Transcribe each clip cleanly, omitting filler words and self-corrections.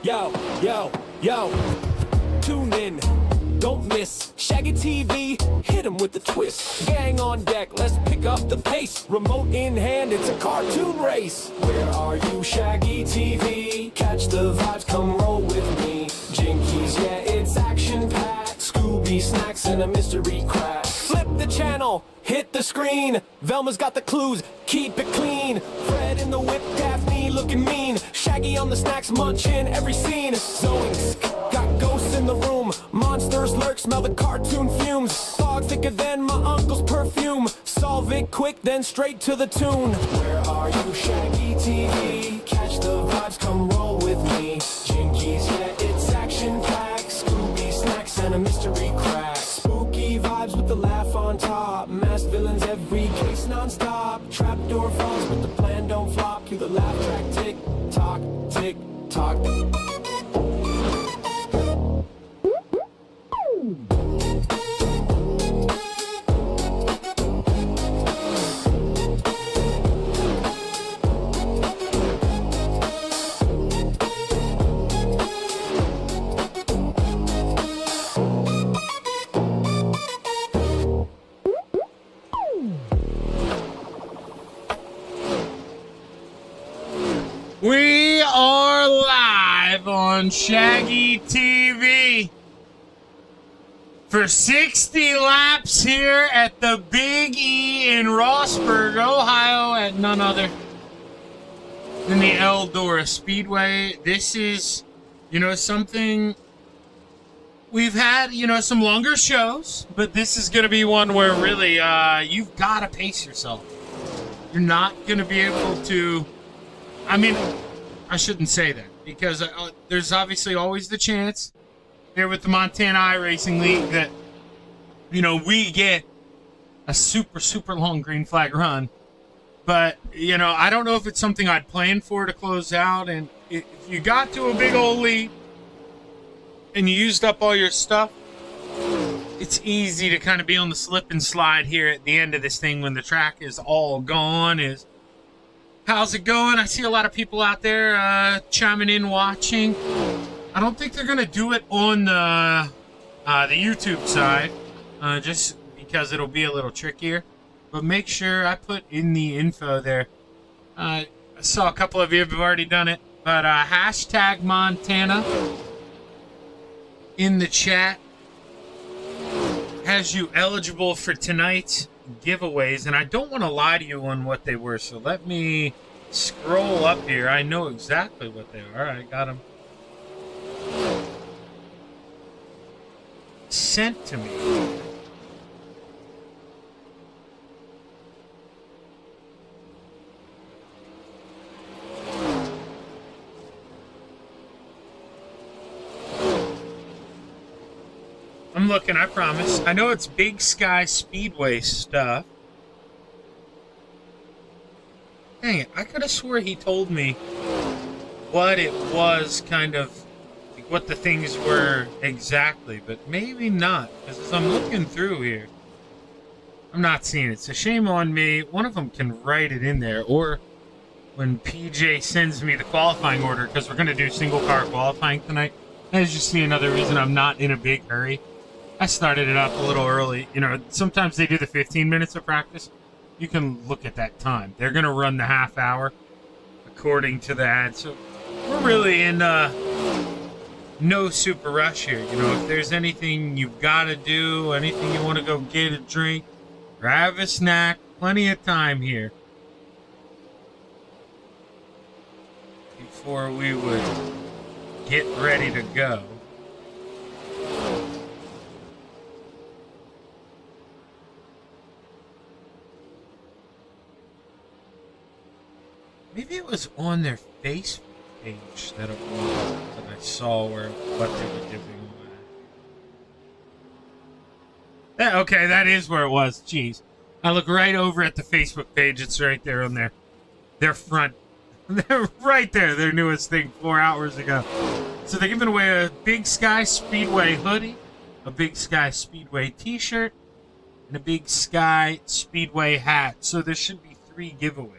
Yo, yo, yo, tune in, don't miss Shaggy TV, hit him with the twist. Gang on deck, let's pick up the pace. Remote in hand, it's a cartoon race. Where are you, Shaggy TV? Catch the vibes, come roll with me. Jinkies, yeah, it's action-packed. Scooby snacks and a mystery crack. Flip the channel, hit the screen. Velma's got the clues, keep it clean. Fred in the whip, Daphne looking mean. Shaggy on the snacks, munching every scene. Zoinks, got ghosts in the room. Monsters lurk, smell the cartoon fumes. Fog thicker than my uncle's perfume. Solve it quick, then straight to the tune. Where are you, Shaggy TV? Catch the vibes, come roll with me. Jinkies, yeah, it's action-packed. Scooby snacks and a mystery crack. Spooky vibes with the laugh on top. Masked villains, every case non-stop. Trapdoor falls, but the plan don't flop. Cue the laugh track, tick-tock, tick-tock. We are live on Shaggy TV for 60 laps here at the Big E in Rossburg, Ohio, at none other than the Eldora Speedway. This is, something we've had, some longer shows, but this is going to be one where really you've got to pace yourself. You're not going to be able to... I shouldn't say that because there's obviously always the chance here with the Montana Iracing League that, we get a super, super long green flag run. But, I don't know if it's something I'd planned for to close out. And if you got to a big old lead and you used up all your stuff, it's easy to kind of be on the slip and slide here at the end of this thing when the track is all gone. How's it going? I see a lot of people out there chiming in, watching. I don't think they're going to do it on the YouTube side, just because it'll be a little trickier. But make sure I put in the info there. I saw a couple of you have already done it, but hashtag Montana in the chat has you eligible for tonight's giveaways, and I don't want to lie to you on what they were, so let me scroll up here. I know exactly what they are. I got them sent to me. I'm looking, I promise. I know it's Big Sky Speedway stuff. Dang it, I could have swore he told me what it was, kind of, like what the things were exactly, but maybe not, because as I'm looking through here, I'm not seeing it. So shame on me. One of them can write it in there, or when PJ sends me the qualifying order, because we're going to do single car qualifying tonight, that's just another reason I'm not in a big hurry. I started it up a little early. Sometimes they do the 15 minutes of practice. You can look at that time. They're going to run the half hour according to that. So we're really in no super rush here. If there's anything you've got to do, anything you want to go get a drink, grab a snack, plenty of time here before we would get ready to go. Maybe it was on their Facebook page that I saw what they were giving away. Okay, that is where it was. Jeez. I look right over at the Facebook page. It's right there on their front. They're right there, their newest thing 4 hours ago. So they're giving away a Big Sky Speedway hoodie, a Big Sky Speedway t-shirt, and a Big Sky Speedway hat. So there should be 3 giveaways.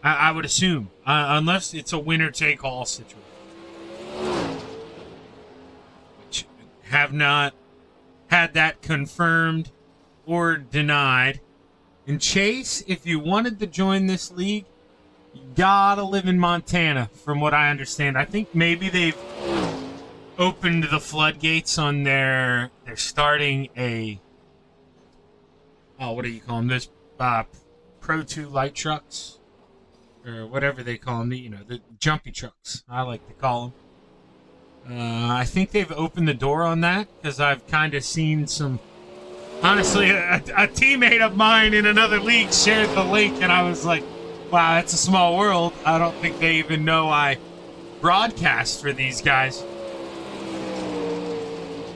I would assume, unless it's a winner-take-all situation. have not had that confirmed or denied. And Chase, if you wanted to join this league, you gotta live in Montana, from what I understand. I think maybe they've opened the floodgates on they're starting a, what do you call them? Those Pro 2 light trucks, or whatever they call them, the jumpy trucks, I like to call them. I think they've opened the door on that, because I've kind of seen some, honestly, a teammate of mine in another league shared the link, and I was like, wow, that's a small world. I don't think they even know I broadcast for these guys.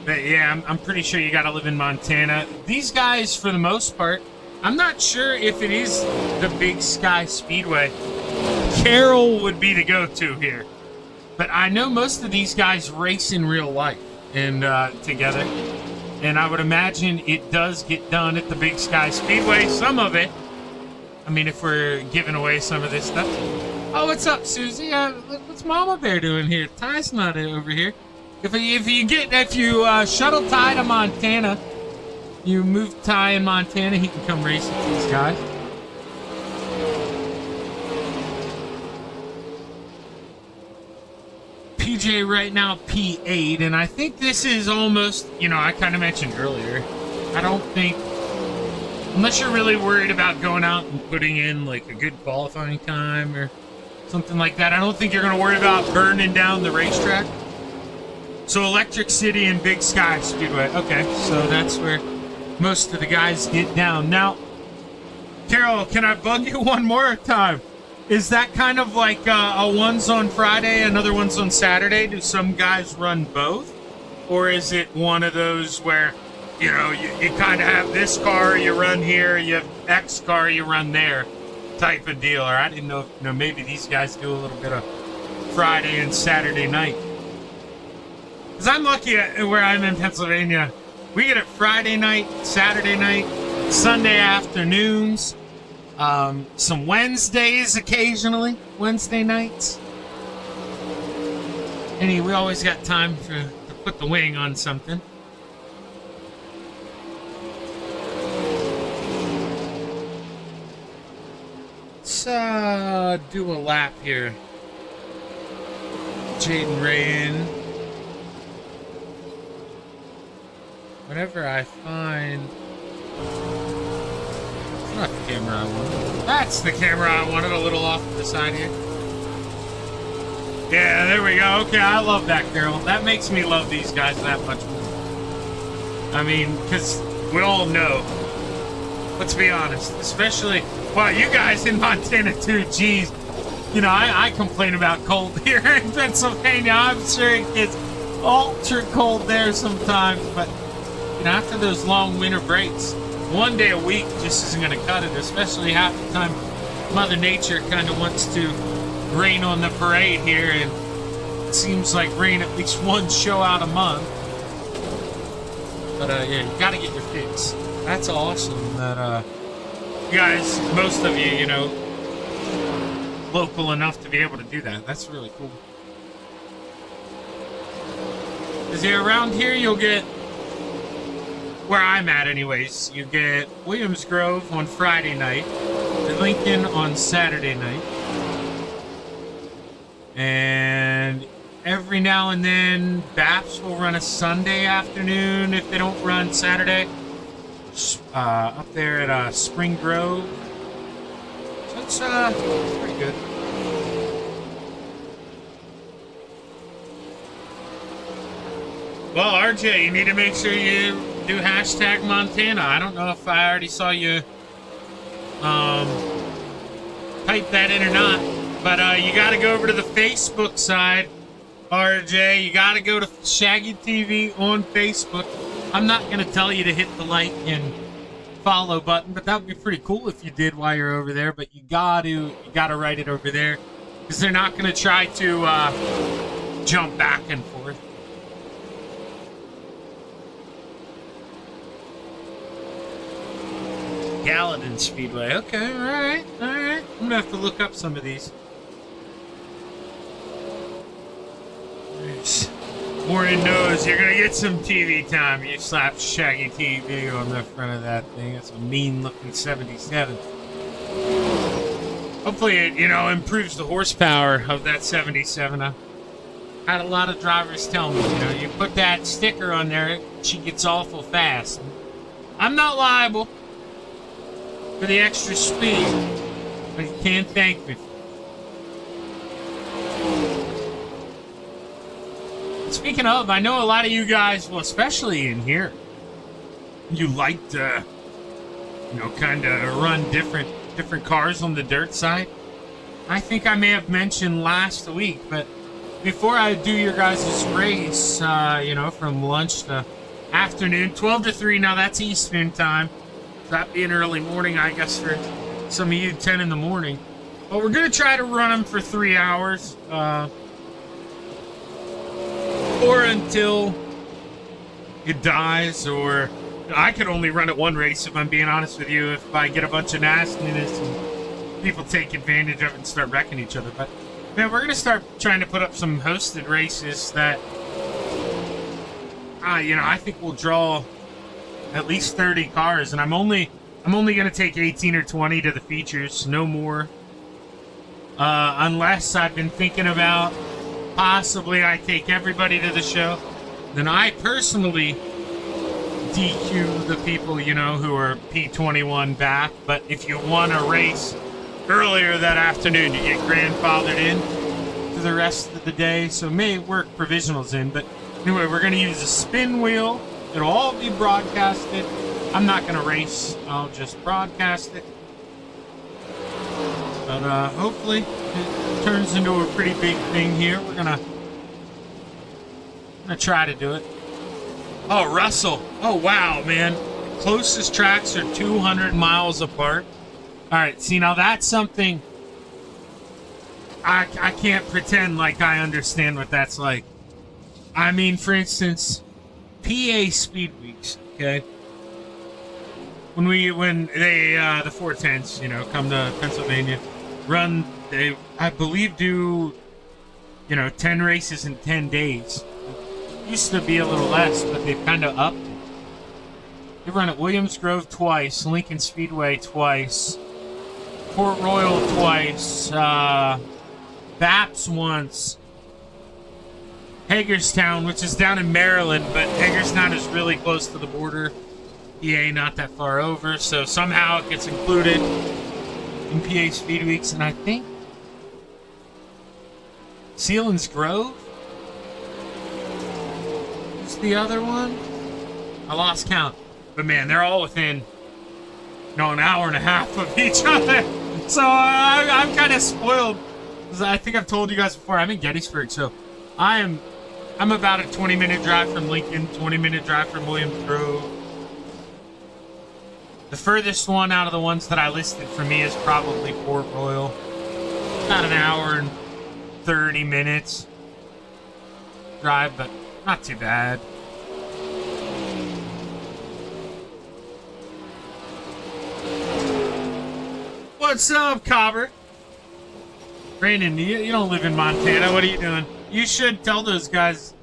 But yeah, I'm pretty sure you gotta live in Montana. These guys, for the most part, I'm not sure if it is the Big Sky Speedway. Carroll would be the go-to here. But I know most of these guys race in real life and together. And I would imagine it does get done at the Big Sky Speedway. Some of it. I mean, if we're giving away some of this stuff. Oh, what's up, Susie? What's Mama Bear doing here? Ty's not over here. If you shuttle Ty to Montana, you move Ty in Montana, he can come race with these guys. PJ right now P8, and I think this is almost, I kind of mentioned earlier, I don't think, unless you're really worried about going out and putting in like a good qualifying time or something like that, I don't think you're going to worry about burning down the racetrack. So Electric City and Big Sky Speedway. Okay, so that's where most of the guys get down. Now, Carol, can I bug you one more time? Is that kind of like a one's on Friday, another one's on Saturday? Do some guys run both? Or is it one of those where, you kind of have this car, you run here, you have X car, you run there type of deal? Or I didn't know if, maybe these guys do a little bit of Friday and Saturday night. Because I'm lucky where I'm in Pennsylvania. We get it Friday night, Saturday night, Sunday afternoons, some Wednesdays occasionally, Wednesday nights. Anyway, we always got time to put the wing on something. Let's do a lap here. Jaden Ray in. Whenever I find... It's not the camera I wanted. That's the camera I wanted, a little off to the side here. Yeah, there we go. Okay, I love that, Carol. That makes me love these guys that much more. I mean, because we all know. Let's be honest. Especially, well, you guys in Montana too, geez. I complain about cold here in Pennsylvania. I'm sure it gets ultra cold there sometimes, but after those long winter breaks, one day a week just isn't going to cut it, especially half the time Mother Nature kind of wants to rain on the parade here, and it seems like rain at least one show out a month. But yeah, you got to get your fix. That's awesome that you guys, most of you, local enough to be able to do that. That's really cool. Because around here you'll get, where I'm at anyways, you get Williams Grove on Friday night, Lincoln on Saturday night, and every now and then Baps will run a Sunday afternoon if they don't run Saturday, up there at Spring Grove. So it's pretty good. Well, RJ, you need to make sure you do hashtag Montana. I don't know if I already saw you type that in or not, but you got to go over to the Facebook side, RJ. You got to go to Shaggy TV on Facebook. I'm not going to tell you to hit the like and follow button, but that would be pretty cool if you did while you're over there. But you got to write it over there, because they're not going to try to jump back and forth. Gallatin Speedway. Okay, all right. I'm gonna have to look up some of these. There's Warren knows you're gonna get some TV time. You slap Shaggy TV on the front of that thing. It's a mean-looking 77. Hopefully it, improves the horsepower of that 77. I had a lot of drivers tell me, you put that sticker on there, she gets awful fast. I'm not liable for the extra speed, but you can't thank me for it. Speaking of, I know a lot of you guys, well, especially in here, you like to, kind of run different cars on the dirt side. I think I may have mentioned last week, but before I do your guys' race, from lunch to afternoon, 12 to 3, now that's Eastern time. So that being early morning, I guess, for some of you, 10 in the morning. But we're going to try to run them for 3 hours. Or until it dies, or I could only run it one race, if I'm being honest with you, if I get a bunch of nastiness and people take advantage of it and start wrecking each other. But man, we're gonna start trying to put up some hosted races that I think we'll draw at least 30 cars, and I'm only gonna take 18 or 20 to the features, no more, unless I've been thinking about possibly I take everybody to the show, then I personally DQ the people, who are P21 back. But if you want to race earlier that afternoon, you get grandfathered in for the rest of the day. So may work provisionals in. But anyway, we're going to use a spin wheel. It'll all be broadcasted. I'm not going to race. I'll just broadcast it. But hopefully it turns into a pretty big thing here. We're gonna try to do it. Oh, Russell. Oh, wow, man. Closest tracks are 200 miles apart. All right, see, now that's something I can't pretend like I understand what that's like. I mean, for instance, PA Speed Weeks, okay? When they the 410s, come to Pennsylvania, run, they, I believe, do, 10 races in 10 days. It used to be a little less, but they've kind of upped it. They run at Williams Grove twice, Lincoln Speedway twice, Port Royal twice, Baps once, Hagerstown, which is down in Maryland, but Hagerstown is really close to the border. PA not that far over, so somehow it gets included in PA Speed Weeks. And I think Sealands Grove is the other one. I lost count, but man, they're all within an hour and a half of each other. So I'm kind of spoiled. I think I've told you guys before, I'm in Gettysburg, so I'm about a 20-minute drive from Lincoln, 20-minute drive from Williams Grove. The furthest one out of the ones that I listed for me is probably Port Royal. About an hour and 30 minutes drive, but not too bad. What's up, Cobber? Brandon, you don't live in Montana. What are you doing? You should tell those guys.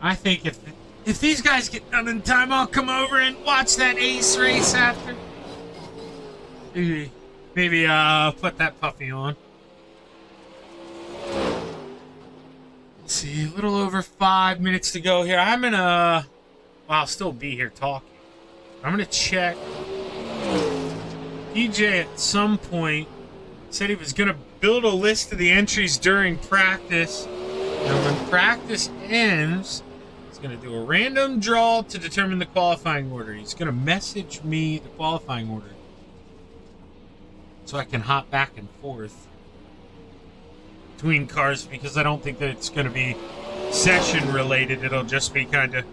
I think if these guys get done in time, I'll come over and watch that Ace race after. Maybe put that puppy on. Let's see, a little over 5 minutes to go here. Well, I'll still be here talking. I'm gonna check. DJ at some point said he was gonna build a list of the entries during practice, and when practice ends, he's gonna do a random draw to determine the qualifying order. He's gonna message me the qualifying order so I can hop back and forth between cars, because I don't think that it's gonna be session related. It'll just be kind of,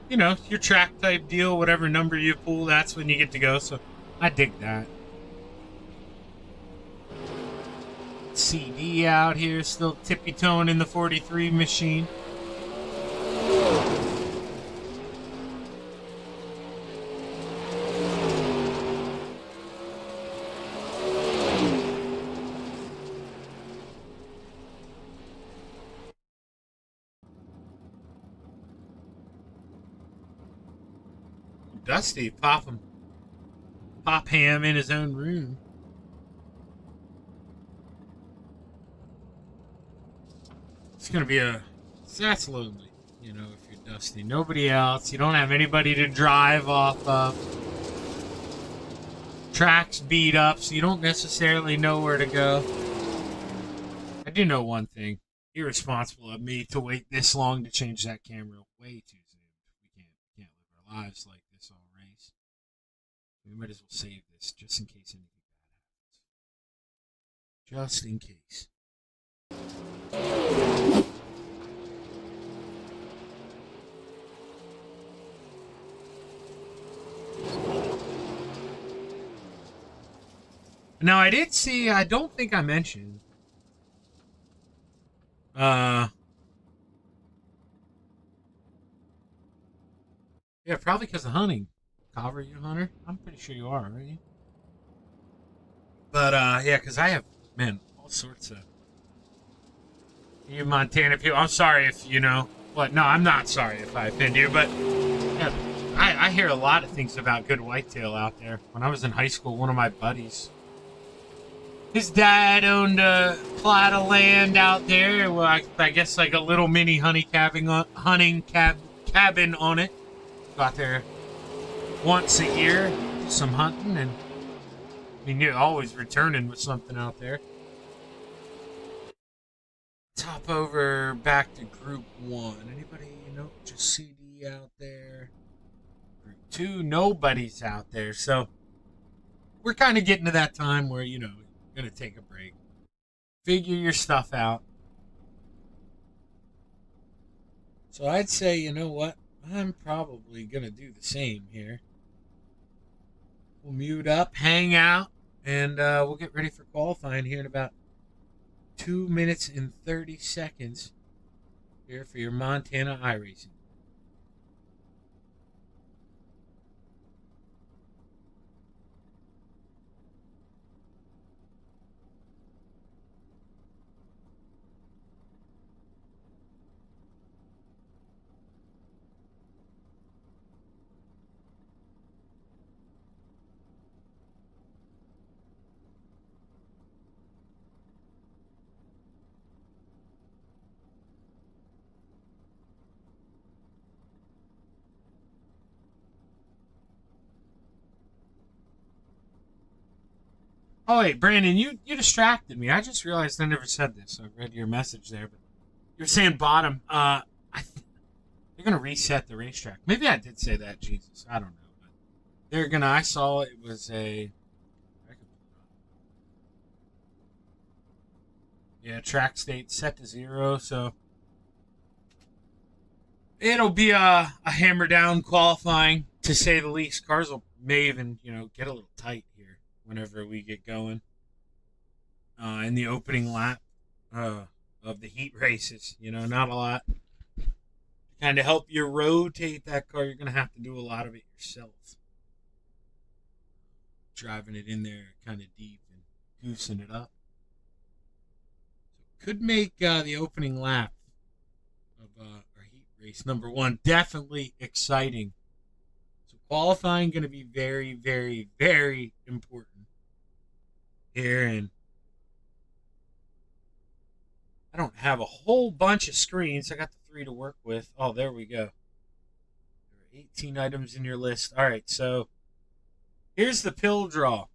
your track type deal. Whatever number you pull, that's when you get to go. So I dig that. CD out here, still tippy-toeing in the 43 machine. Dusty, pop ham in his own room. It's gonna be that's lonely, you know, if you're Dusty. Nobody else. You don't have anybody to drive off of. Tracks beat up, so you don't necessarily know where to go. I do know one thing. Irresponsible of me to wait this long to change that camera way too soon. We can't live our lives like this all race. We might as well save this just in case anything bad happens. Just in case. Now I did see, I don't think I mentioned. Yeah, probably because of hunting. Carver, you a hunter? I'm pretty sure you are, aren't you? But, yeah, because I have, man, all sorts of... You Montana people, I'm sorry if, you know... What? No, I'm not sorry if I offend you, but... Yeah, I hear a lot of things about good whitetail out there. When I was in high school, one of my buddies... His dad owned a plot of land out there. Well, I guess like a little mini hunting cabin on it. Go out there once a year, do some hunting, and I mean, you're always returning with something out there. Let's hop over back to Group 1. Anybody, you know, just CD out there? Group 2, nobody's out there. So we're kind of getting to that time where, you know, you're going to take a break. Figure your stuff out. So I'd say, you know what? I'm probably going to do the same here. We'll mute up, hang out, and we'll get ready for qualifying here in about 2 minutes and 30 seconds here for your Montana Iracing. Oh, wait, Brandon, you distracted me. I just realized I never said this. I read your message there, but you're saying bottom. They're going to reset the racetrack. Maybe I did say that, Jesus. I don't know. But they're going to, I saw it was a, yeah, track state set to 0, so it'll be a hammer down qualifying, to say the least. Cars may even, you know, get a little tight here whenever we get going in the opening lap of the heat races. You know, not a lot. To kind of help you rotate that car, you're going to have to do a lot of it yourself. Driving it in there kind of deep and goosing it up. So could make the opening lap of our heat race number 1 definitely exciting. So qualifying going to be very, very, very important here, and I don't have a whole bunch of screens. I got the 3 to work with. Oh, there we go. There are 18 items in your list. All right, so here's the pill draw.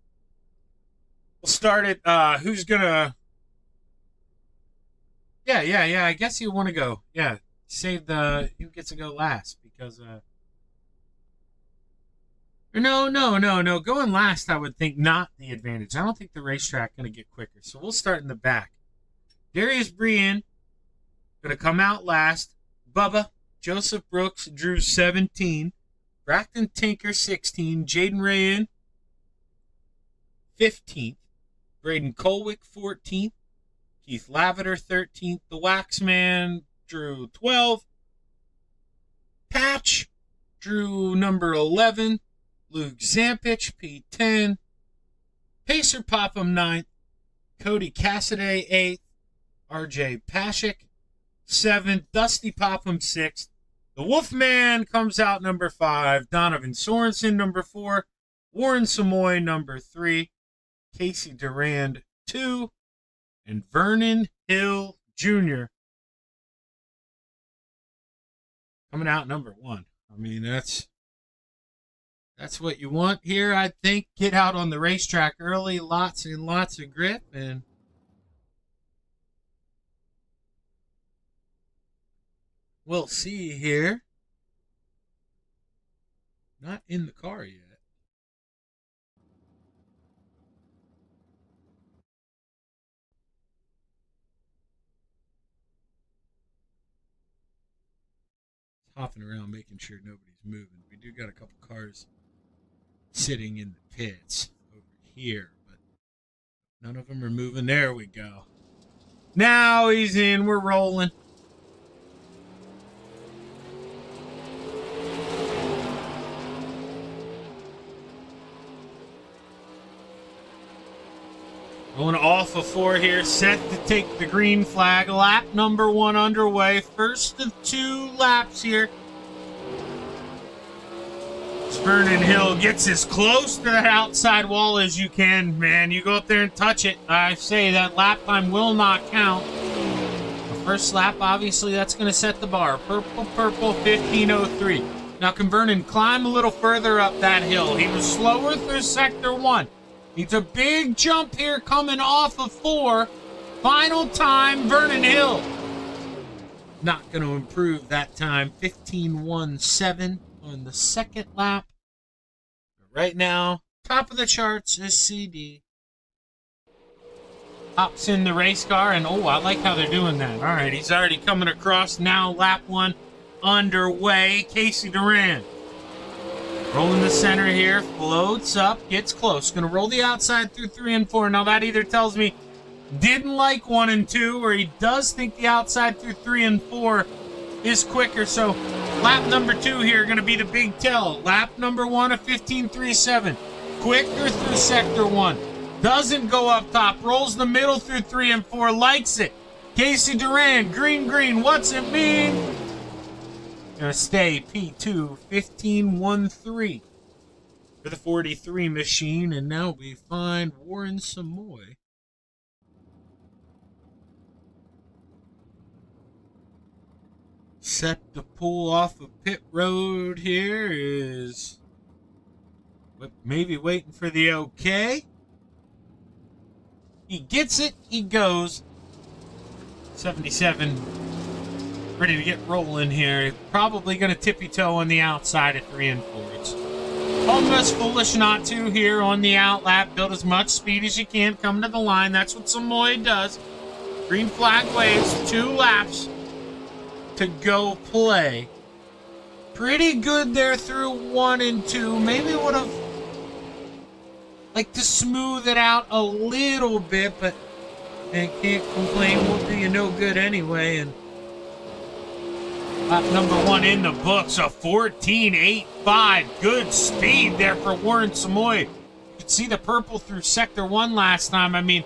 We'll start it. Who's gonna? Yeah. I guess you want to go. Yeah, save the who gets to go last, because No. Going last, I would think, not the advantage. I don't think the racetrack going to get quicker. So we'll start in the back. Darius Brian going to come out last. Bubba, Joseph Brooks, Drew 17. Braxton Tinker 16. Jaden Rayan 15th. Braden Colwick 14th. Keith Lavender 13th. The Waxman drew 12. Patch drew number 11. Luke Zampich, P10. Pacer Popham 9th. Cody Cassidy 8th. RJ Pashik 7th. Dusty Popham 6th. The Wolfman comes out number 5. Donovan Sorensen, number 4. Warren Samoy, number 3. Casey Durand, 2. And Vernon Hill Jr. coming out number 1. I mean, that's what you want here, I think. Get out on the racetrack early, lots and lots of grip, and we'll see here. Not in the car yet. Hopping around making sure nobody's moving. We do got a couple cars sitting in the pits over here, but none of them are moving. There we go. Now he's in. We're rolling. Going off of 4 here, set to take the green flag. Lap number 1 underway. First of 2 laps here. Vernon Hill gets as close to that outside wall as you can. Man, you go up there and touch it. I say that lap time will not count. The first lap, obviously, that's going to set the bar. Purple, 15:03. Now, can Vernon climb a little further up that hill? He was slower through Sector 1. Needs a big jump here coming off of 4. Final time, Vernon Hill. Not going to improve that time. 15:17 on the second lap. Right now, top of the charts is CD. Hops in the race car, and oh, I like how they're doing that. All right, he's already coming across now. Lap 1 underway. Casey Durand. Rolling the center here, floats up, gets close. Going to roll the outside through 3 and 4. Now that either tells me didn't like 1 and 2, or he does think the outside through 3 and 4 is quicker. So lap number 2 here going to be the big tell. Lap number 1 of 15:37. Quicker through Sector 1. Doesn't go up top. Rolls the middle through 3 and 4. Likes it. Casey Durand, green. What's it mean? Gonna stay P2 15:13 for the 43 machine, and now we find Warren Samoy. Set to pull off of pit road here is maybe waiting for the okay. He gets it, he goes. 77. Ready to get rolling here. Probably going to tippy-toe on the outside at 3 and 4. It's almost foolish not to here on the out lap. Build as much speed as you can. Come to the line. That's what Samoy does. Green flag waves. 2 laps to go play. Pretty good there through 1 and 2. Maybe would have liked to smooth it out a little bit, but they can't complain. Will do you no good anyway. And lap number 1 in the books, a 14.85. Good speed there for Warren Samoy. You could see the purple through Sector 1 last time. I mean,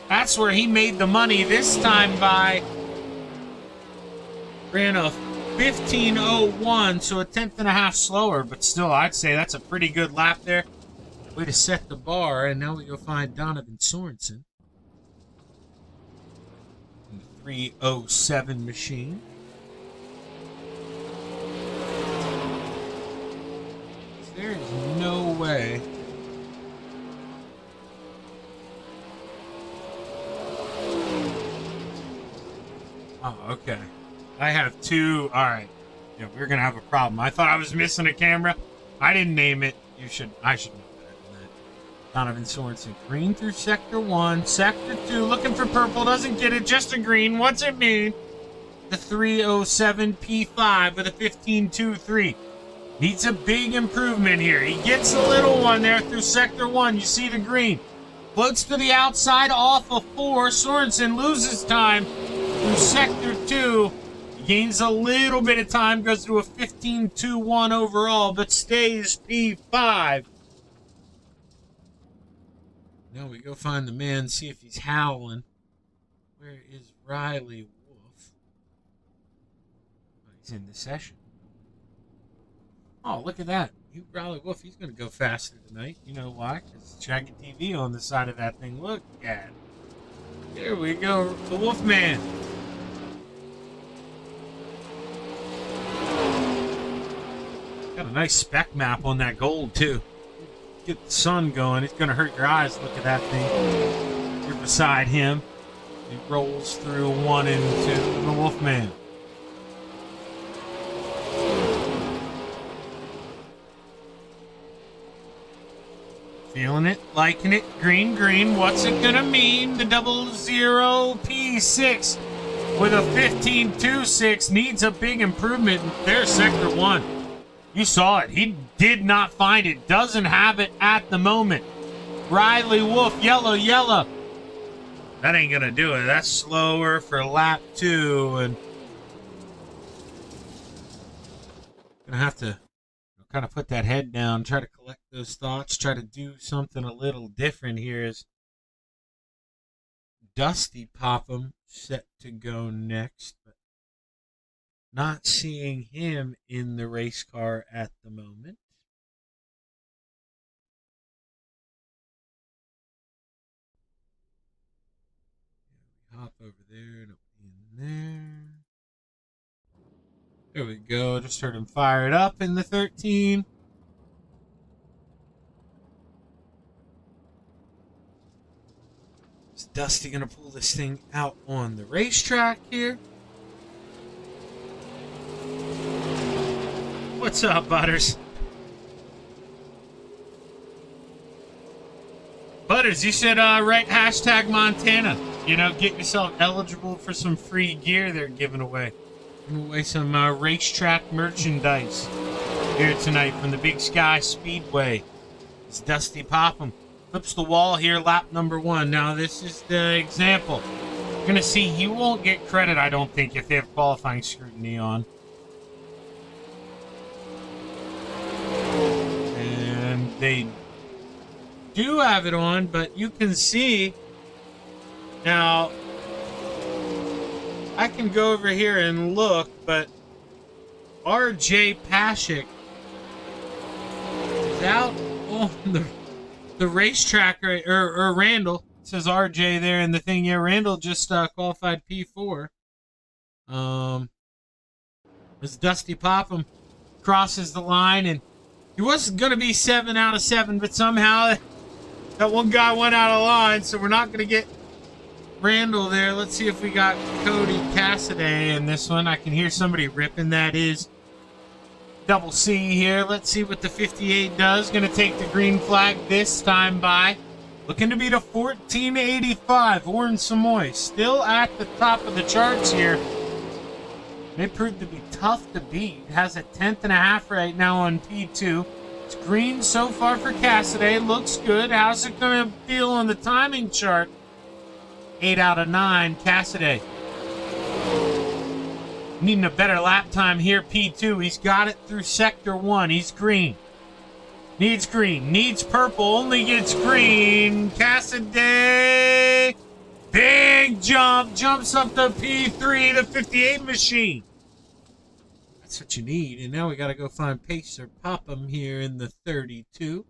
that's where he made the money. This time by ran a 15:01, so a 1/10.5 slower, but still, I'd say that's a pretty good lap there. Way to set the bar, and now we go find Donovan Sorensen in the 3:07 machine. There is no way. Oh, okay. I have 2. All right. Yeah, we're going to have a problem. I thought I was missing a camera. I didn't name it. I should know better than that. Donovan Sorensen. Green through Sector 1. Sector 2. Looking for purple. Doesn't get it. Just a green. What's it mean? The 3:07 P5 with a 15:23. Needs a big improvement here. He gets a little one there through Sector 1. You see the green. Floats to the outside off of 4. Sorensen loses time through Sector 2. Gains a little bit of time. Goes to a 15:21 overall, but stays P5. Now we go find the man, see if he's howling. Where is Riley Wolf? Oh, he's in the session. Oh, look at that. You Growly Wolf, he's going to go faster tonight. You know why? Because Shaggy TV on the side of that thing. Look at it. Here we go. The Wolfman. Got a nice spec map on that gold, too. Get the sun going. It's going to hurt your eyes. Look at that thing. You're beside him. He rolls through 1 and 2. The Wolfman. Feeling it, liking it, green, green. What's it gonna mean? The 00 P6 with a 15.26 needs a big improvement. There's sector 1. You saw it. He did not find it. Doesn't have it at the moment. Riley Wolf, yellow, yellow. That ain't gonna do it. That's slower for lap 2, and gonna have to kind of put that head down, try to collect those thoughts, try to do something a little different here. Is Dusty Popham set to go next, but not seeing him in the race car at the moment. Hop over there and in there. There we go. Just heard him fire it up in the 13. Is Dusty going to pull this thing out on the racetrack here? What's up, Butters? Butters, you should write hashtag Montana. You know, get yourself eligible for some free gear they're giving away. Giving away some racetrack merchandise here tonight from the Big Sky Speedway. It's Dusty Popham. Flips the wall here, lap number 1. Now, this is the example. You're going to see he won't get credit, I don't think, if they have qualifying scrutiny on. And they do have it on, but you can see now I can go over here and look, but RJ Pashik is out on the racetrack, or Randall. It says RJ there in the thing. Yeah, Randall just qualified P4. As Dusty Popham crosses the line, and he was going to be 7 out of 7, but somehow that one guy went out of line, so we're not going to get Randall there. Let's see if we got Cody Cassidy in this one. I can hear somebody ripping. That is Double C here. Let's see what the 58 does. Going to take the green flag this time by. Looking to beat a 1485. Orange Samoy still at the top of the charts here. They proved to be tough to beat. Has a 10th and a half right now on P2. It's green so far for Cassidy. Looks good. How's it going to feel on the timing chart? 8 out of 9, Cassidy. Needing a better lap time here, P2. He's got it through sector 1. He's green. Needs green. Needs purple. Only gets green. Cassidy. Big jump. Jumps up to P3, the 58 machine. That's what you need. And now we got to go find Pacer Popham here in the 32.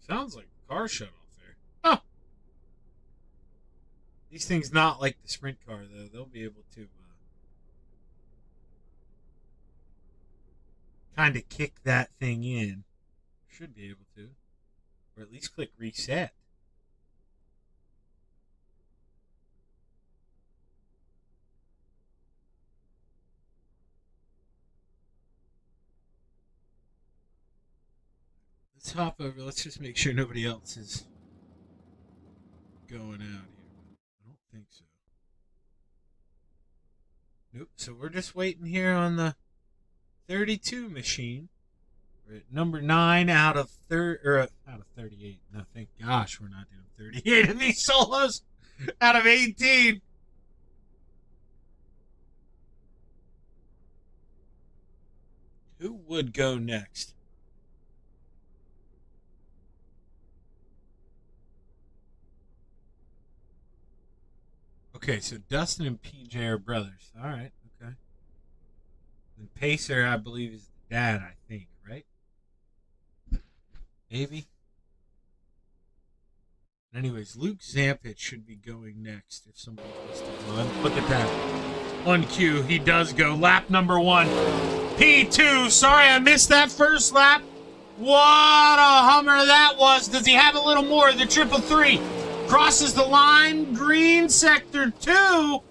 Sounds like a car shut off there. Huh. These things not like the sprint car, though. They'll be able to kind of kick that thing in. Should be able to. Or at least click reset. Let's hop over. Let's just make sure nobody else is going out here. I don't think so. Nope. So we're just waiting here on the 32 machine. We're at number 9 out of 38. No, thank gosh we're not doing 38 of these solos out of 18. Who would go next? Okay, so Dustin and PJ are brothers. All right, okay. And Pacer, I believe, is the dad, I think, right? Maybe. Anyways, Luke Zampit should be going next if somebody wants to go. Look at that. On cue, he does go. Lap number 1. P2. Sorry, I missed that first lap. What a hummer that was. Does he have a little more? The 333 crosses the line. Green sector 2.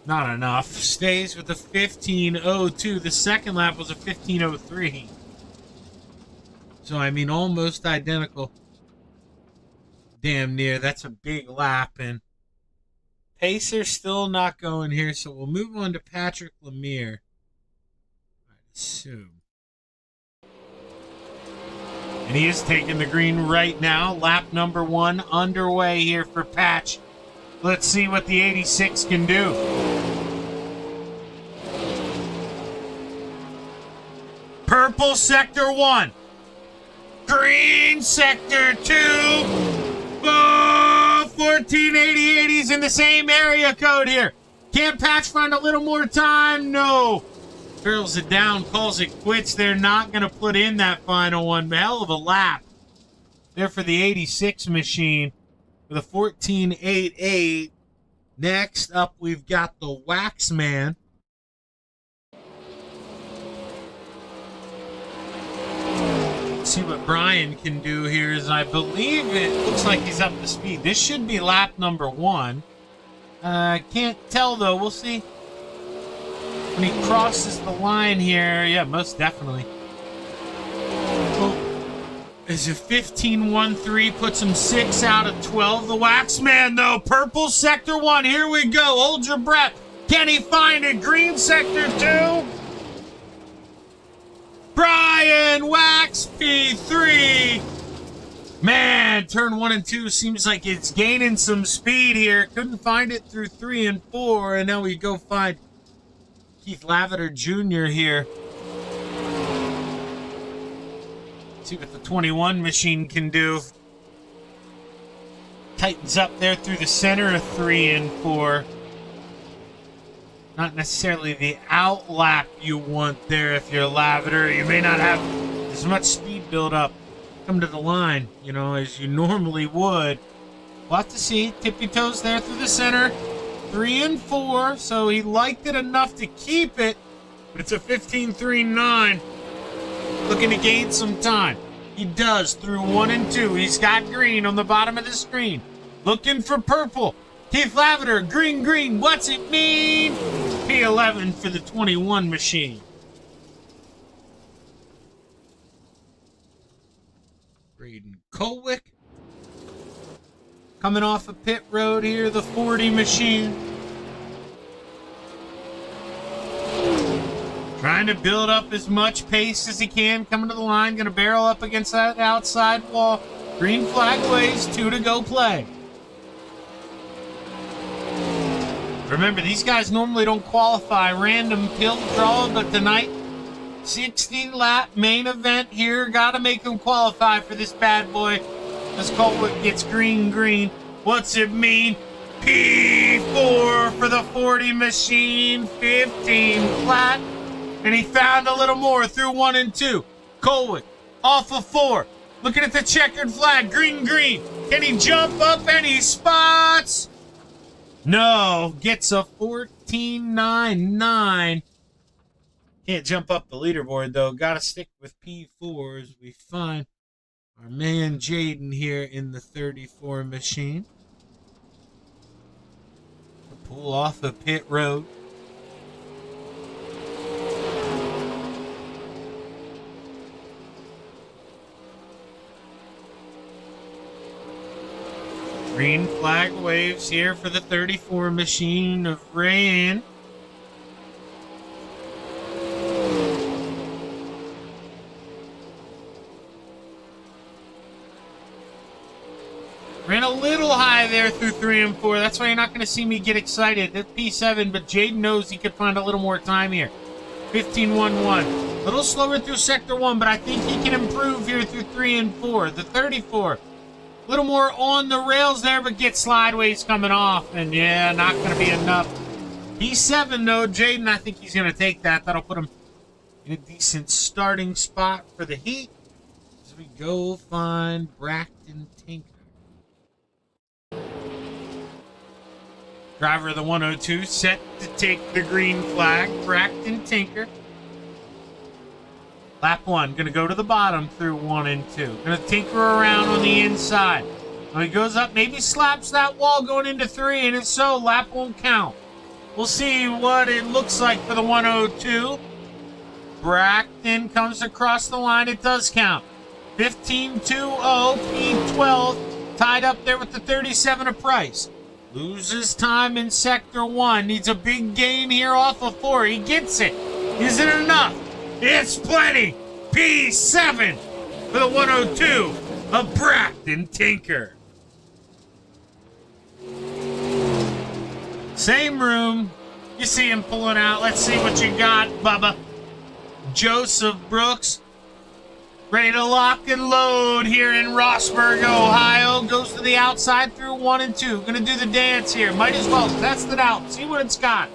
Not enough. Stays with the 15:02. The second lap was a 15:03. So, I mean, almost identical. Damn near. That's a big lap. And Pacer's still not going here, so we'll move on to Patrick Lemire. I assume. And he is taking the green right now. Lap number 1 underway here for Patch. Let's see what the 86 can do. Purple sector 1. Green sector 2. Oh, 1480's in the same area code here. Can't Patch find a little more time? No. Barrels it down, calls it quits. They're not going to put in that final one. Hell of a lap there for the 86 machine with a 14.88. Next up, we've got the Wax Man. See what Brian can do here is I believe it looks like he's up to speed. This should be lap number 1. Can't tell though. We'll see. When he crosses the line here, yeah, most definitely. Oh, is it 15.13 puts him 6 out of 12. The Wax Man though, purple sector 1. Here we go. Hold your breath. Can he find it? Green sector 2. Brian Wax P3. Man, turn 1 and 2 seems like it's gaining some speed here. Couldn't find it through 3 and 4, and now we go find Keith Lavender Jr. here. See what the 21 machine can do. Tightens up there through the center of 3 and 4. Not necessarily the outlap you want there if you're Lavender. You may not have as much speed build up come to the line, you know, as you normally would. We'll have to see. Tippy toes there through the center. 3 and 4, so he liked it enough to keep it, but it's a 15.39. Looking to gain some time. He does through 1 and 2. He's got green on the bottom of the screen. Looking for purple. Keith Lavender, green, what's it mean? P11 for the 21 machine. Braden Colwick. Coming off of pit road here, the 40 machine. Trying to build up as much pace as he can. Coming to the line, going to barrel up against that outside wall. Green flag waves, 2 to go play. Remember, these guys normally don't qualify random pill draw, but tonight, 60-lap main event here. Got to make them qualify for this bad boy. As Colwick gets green. What's it mean? P4 for the 40 machine. 15 flat. And he found a little more through 1 and 2. Colwick off of 4. Looking at the checkered flag. Green. Can he jump up any spots? No. Gets a 14.99. Can't jump up the leaderboard, though. Got to stick with P4 as we find our man Jaden here in the 34 machine. Pull off of pit road. Green flag waves here for the 34 machine of Rayan. Ran a little high there through 3 and 4. That's why you're not going to see me get excited. That's P7, but Jaden knows he could find a little more time here. 15-1-1. A little slower through sector 1, but I think he can improve here through 3 and 4. The 34. A little more on the rails there, but get slideways coming off. And yeah, not going to be enough. P7 though, Jaden, I think he's going to take that. That'll put him in a decent starting spot for the heat. As we go find Braxton Tinker. Driver of the 102 set to take the green flag. Braxton Tinker. Lap 1, going to go to the bottom through 1 and 2. Going to tinker around on the inside. When he goes up, maybe slaps that wall going into 3, and if so, lap won't count. We'll see what it looks like for the 102. Braxton comes across the line. It does count. 15-2-0, P12, tied up there with the 37 of Price. Loses time in sector 1. Needs a big gain here off of 4. He gets it. Is it enough? It's plenty. P7 for the 102 of Braxton Tinker. Same room. You see him pulling out. Let's see what you got, Bubba. Joseph Brooks. Ready to lock and load here in Rossburg, Ohio. Goes to the outside through 1 and 2. Gonna do the dance here. Might as well test it out. See what it's got.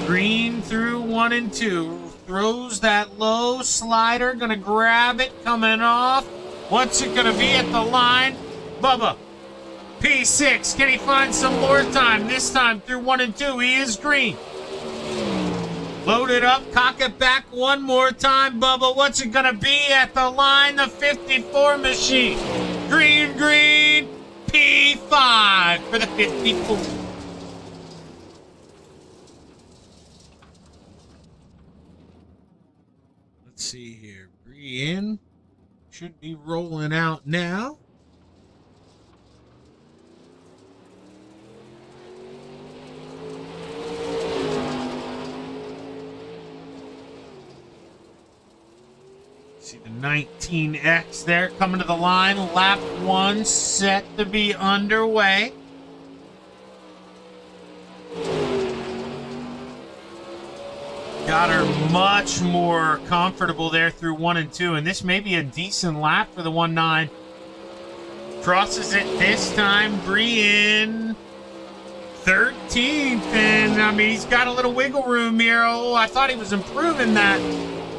Green through 1 and 2. Throws that low slider. Gonna grab it coming off. What's it gonna be at the line? Bubba. P6. Can he find some more time? This time through 1 and 2. He is green. Load it up. Cock it back one more time. Bubba, what's it gonna be at the line? The 54 machine. Green, green. P5 for the 54. Let's see here. Brienne should be rolling out now. See the 19X there coming to the line. Lap 1 set to be underway. Got her much more comfortable there through 1 and 2. And this may be a decent lap for the 1-9. Crosses it this time. Brienne 13th. And, I mean, he's got a little wiggle room here. Oh, I thought he was improving that.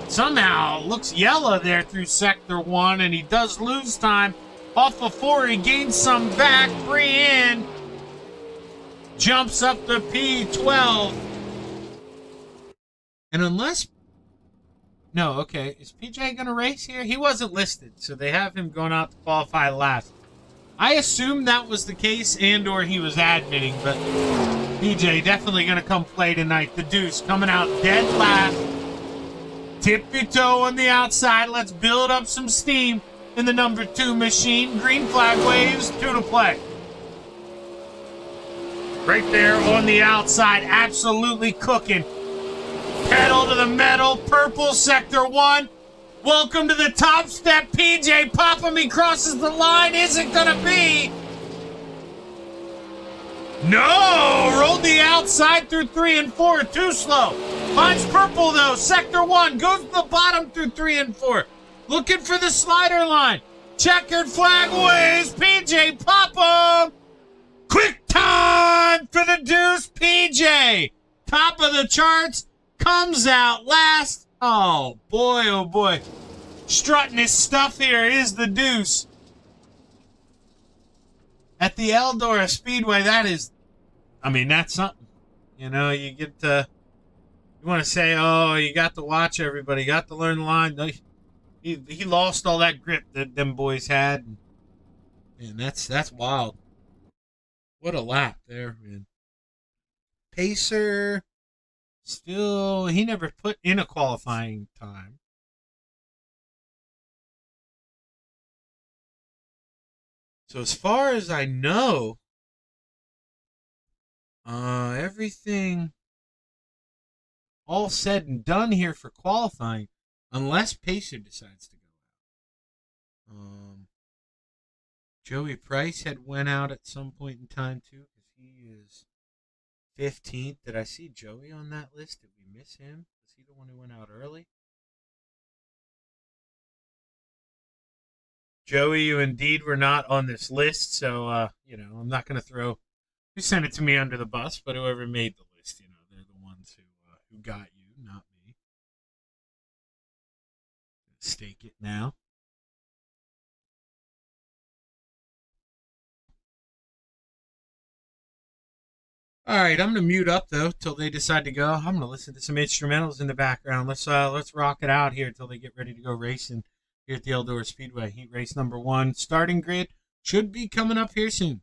Somehow looks yellow there through sector 1. And he does lose time. Off of 4, he gains some back. Brienne jumps up to P12. And unless... No, okay. Is PJ going to race here? He wasn't listed, so they have him going out to qualify last. I assumed that was the case and or he was admitting, but PJ definitely going to come play tonight. The Deuce coming out dead last. Tippy-toe on the outside. Let's build up some steam in the number 2 machine. Green flag waves, 2 to play. Right there on the outside, absolutely cooking. Pedal to the metal, purple sector 1. Welcome to the top step, PJ Popham. He crosses the line. Is it gonna be? No! Rolled the outside through 3 and 4. Too slow. Finds purple though. Sector 1 goes to the bottom through 3 and 4. Looking for the slider line. Checkered flag waves. PJ Popham. Quick time for the Deuce. PJ. Top of the charts. Comes out last. Oh boy. Strutting his stuff here is the Deuce. At the Eldora Speedway, that is, I mean, that's something. You know, you get to, you want to say, oh, you got to watch everybody, you got to learn the line. No, he lost all that grip that them boys had. And that's wild. What a lap there, man. Pacer. Still, he never put in a qualifying time. So as far as I know, everything all said and done here for qualifying, unless Pacer decides to go out. Joey Price had went out at some point in time too, because he is 15th. Did I see Joey on that list? Did we miss him? Was he the one who went out early? Joey, you indeed were not on this list, so, I'm not going to throw... You sent it to me under the bus, but whoever made the list, they're the ones who got you, not me. Stake it now. All right, I'm gonna mute up though till they decide to go. I'm gonna listen to some instrumentals in the background. Let's rock it out here till they get ready to go racing here at the Eldora Speedway. Heat race number 1. Starting grid should be coming up here soon.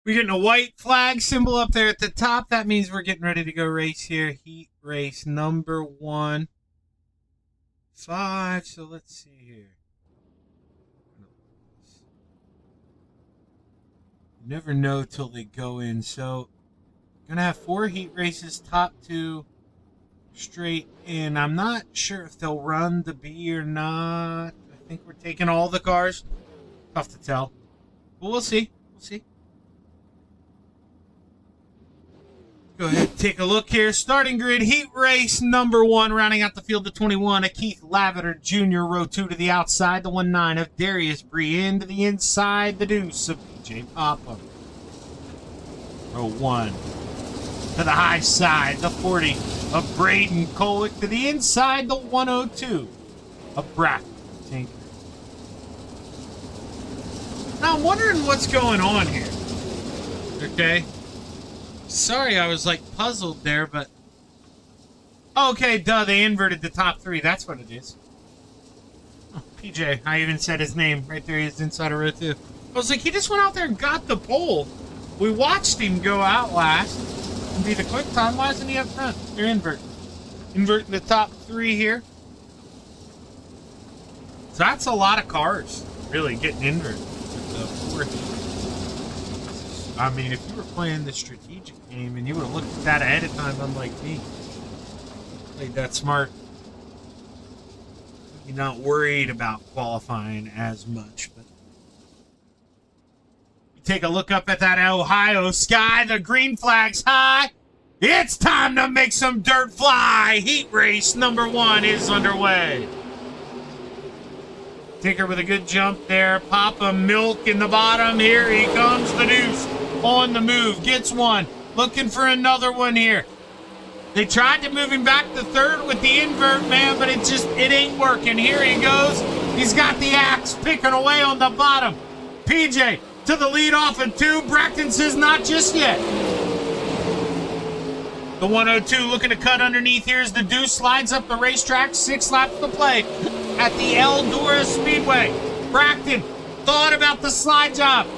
We're getting a white flag symbol up there at the top. That means we're getting ready to go race here. Heat race number 1. 5. So let's see here. You never know till they go in. So going to have 4 heat races, top 2 straight in. I'm not sure if they'll run the B or not. I think we're taking all the cars. Tough to tell. But we'll see. We'll see. Go ahead and take a look here. Starting grid, heat race number 1, rounding out the field of 21. A Keith Lavender Jr. row 2 to the outside. The 1-9 of Darius Brien to the inside. The deuce of PJ Papa. Row 1 to the high side. The 40 of Braden Kolick to the inside. The 102 of Brack Tinker. Now I'm wondering what's going on here. Okay. Sorry, I was puzzled there, but okay, duh, they inverted the top 3. That's what it is. Oh, PJ, I even said his name right there. He's inside of row 2. I was like, he just went out there and got the pole. We watched him go out last and be the quick time. Why isn't he up front? They're inverting the top 3 here. So that's a lot of cars really getting inverted. I mean, if you were playing the strategic game and you would have looked at that ahead of time, unlike me, played that smart, you're not worried about qualifying as much. But you take a look up at that Ohio sky, the green flag's high. It's time to make some dirt fly. Heat race number 1 is underway. Tinker with a good jump there. Papa Milk in the bottom. Here he comes, the deuce. On the move, gets one, looking for another one here. They tried to move him back to 3rd with the invert, man, but it ain't working. Here he goes. He's got the axe picking away on the bottom. PJ to the lead off and 2. Braxton says not just yet. The 102 looking to cut underneath. Here's the deuce, slides up the racetrack. 6 laps to play at the Eldora Speedway. Braxton thought about the slide job.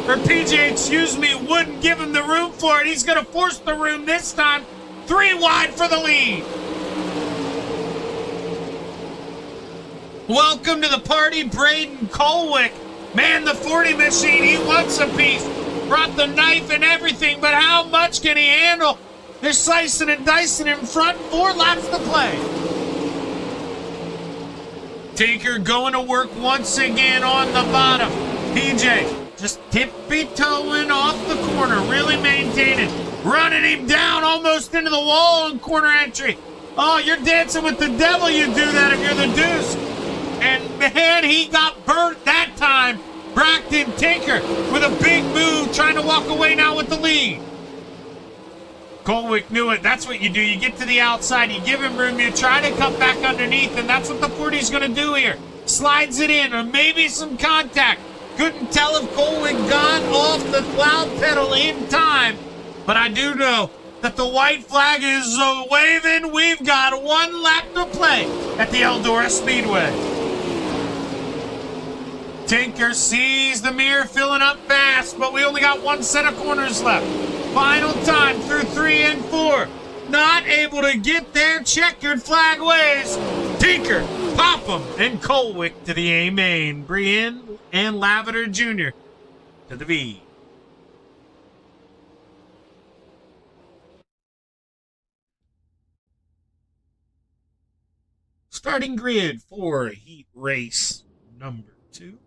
PJ, wouldn't give him the room for it. He's going to force the room this time. 3 wide for the lead. Welcome to the party, Braden Colwick. Man, the 40 machine, he wants a piece. Brought the knife and everything, but how much can he handle? They're slicing and dicing in front, 4 laps to play. Tinker going to work once again on the bottom. PJ just tippy-toeing off the corner, really maintaining. Running him down almost into the wall in corner entry. Oh, you're dancing with the devil, you do that if you're the deuce. And man, he got burnt that time. Braxton Tinker with a big move, trying to walk away now with the lead. Colwick knew it. That's what you do. You get to the outside, you give him room, you try to come back underneath, and that's what the 40's going to do here. Slides it in, or maybe some contact. Couldn't tell if Colwick got off the cloud pedal in time, but I do know that the white flag is waving. We've got 1 lap to play at the Eldora Speedway. Tinker sees the mirror filling up fast, but we only got 1 set of corners left. Final time through 3 and 4. Not able to get there. Checkered flag waves. Tinker, Popham, and Colwick to the A main. Brienne and Lavender Jr. to the V. Starting grid for heat race number 2.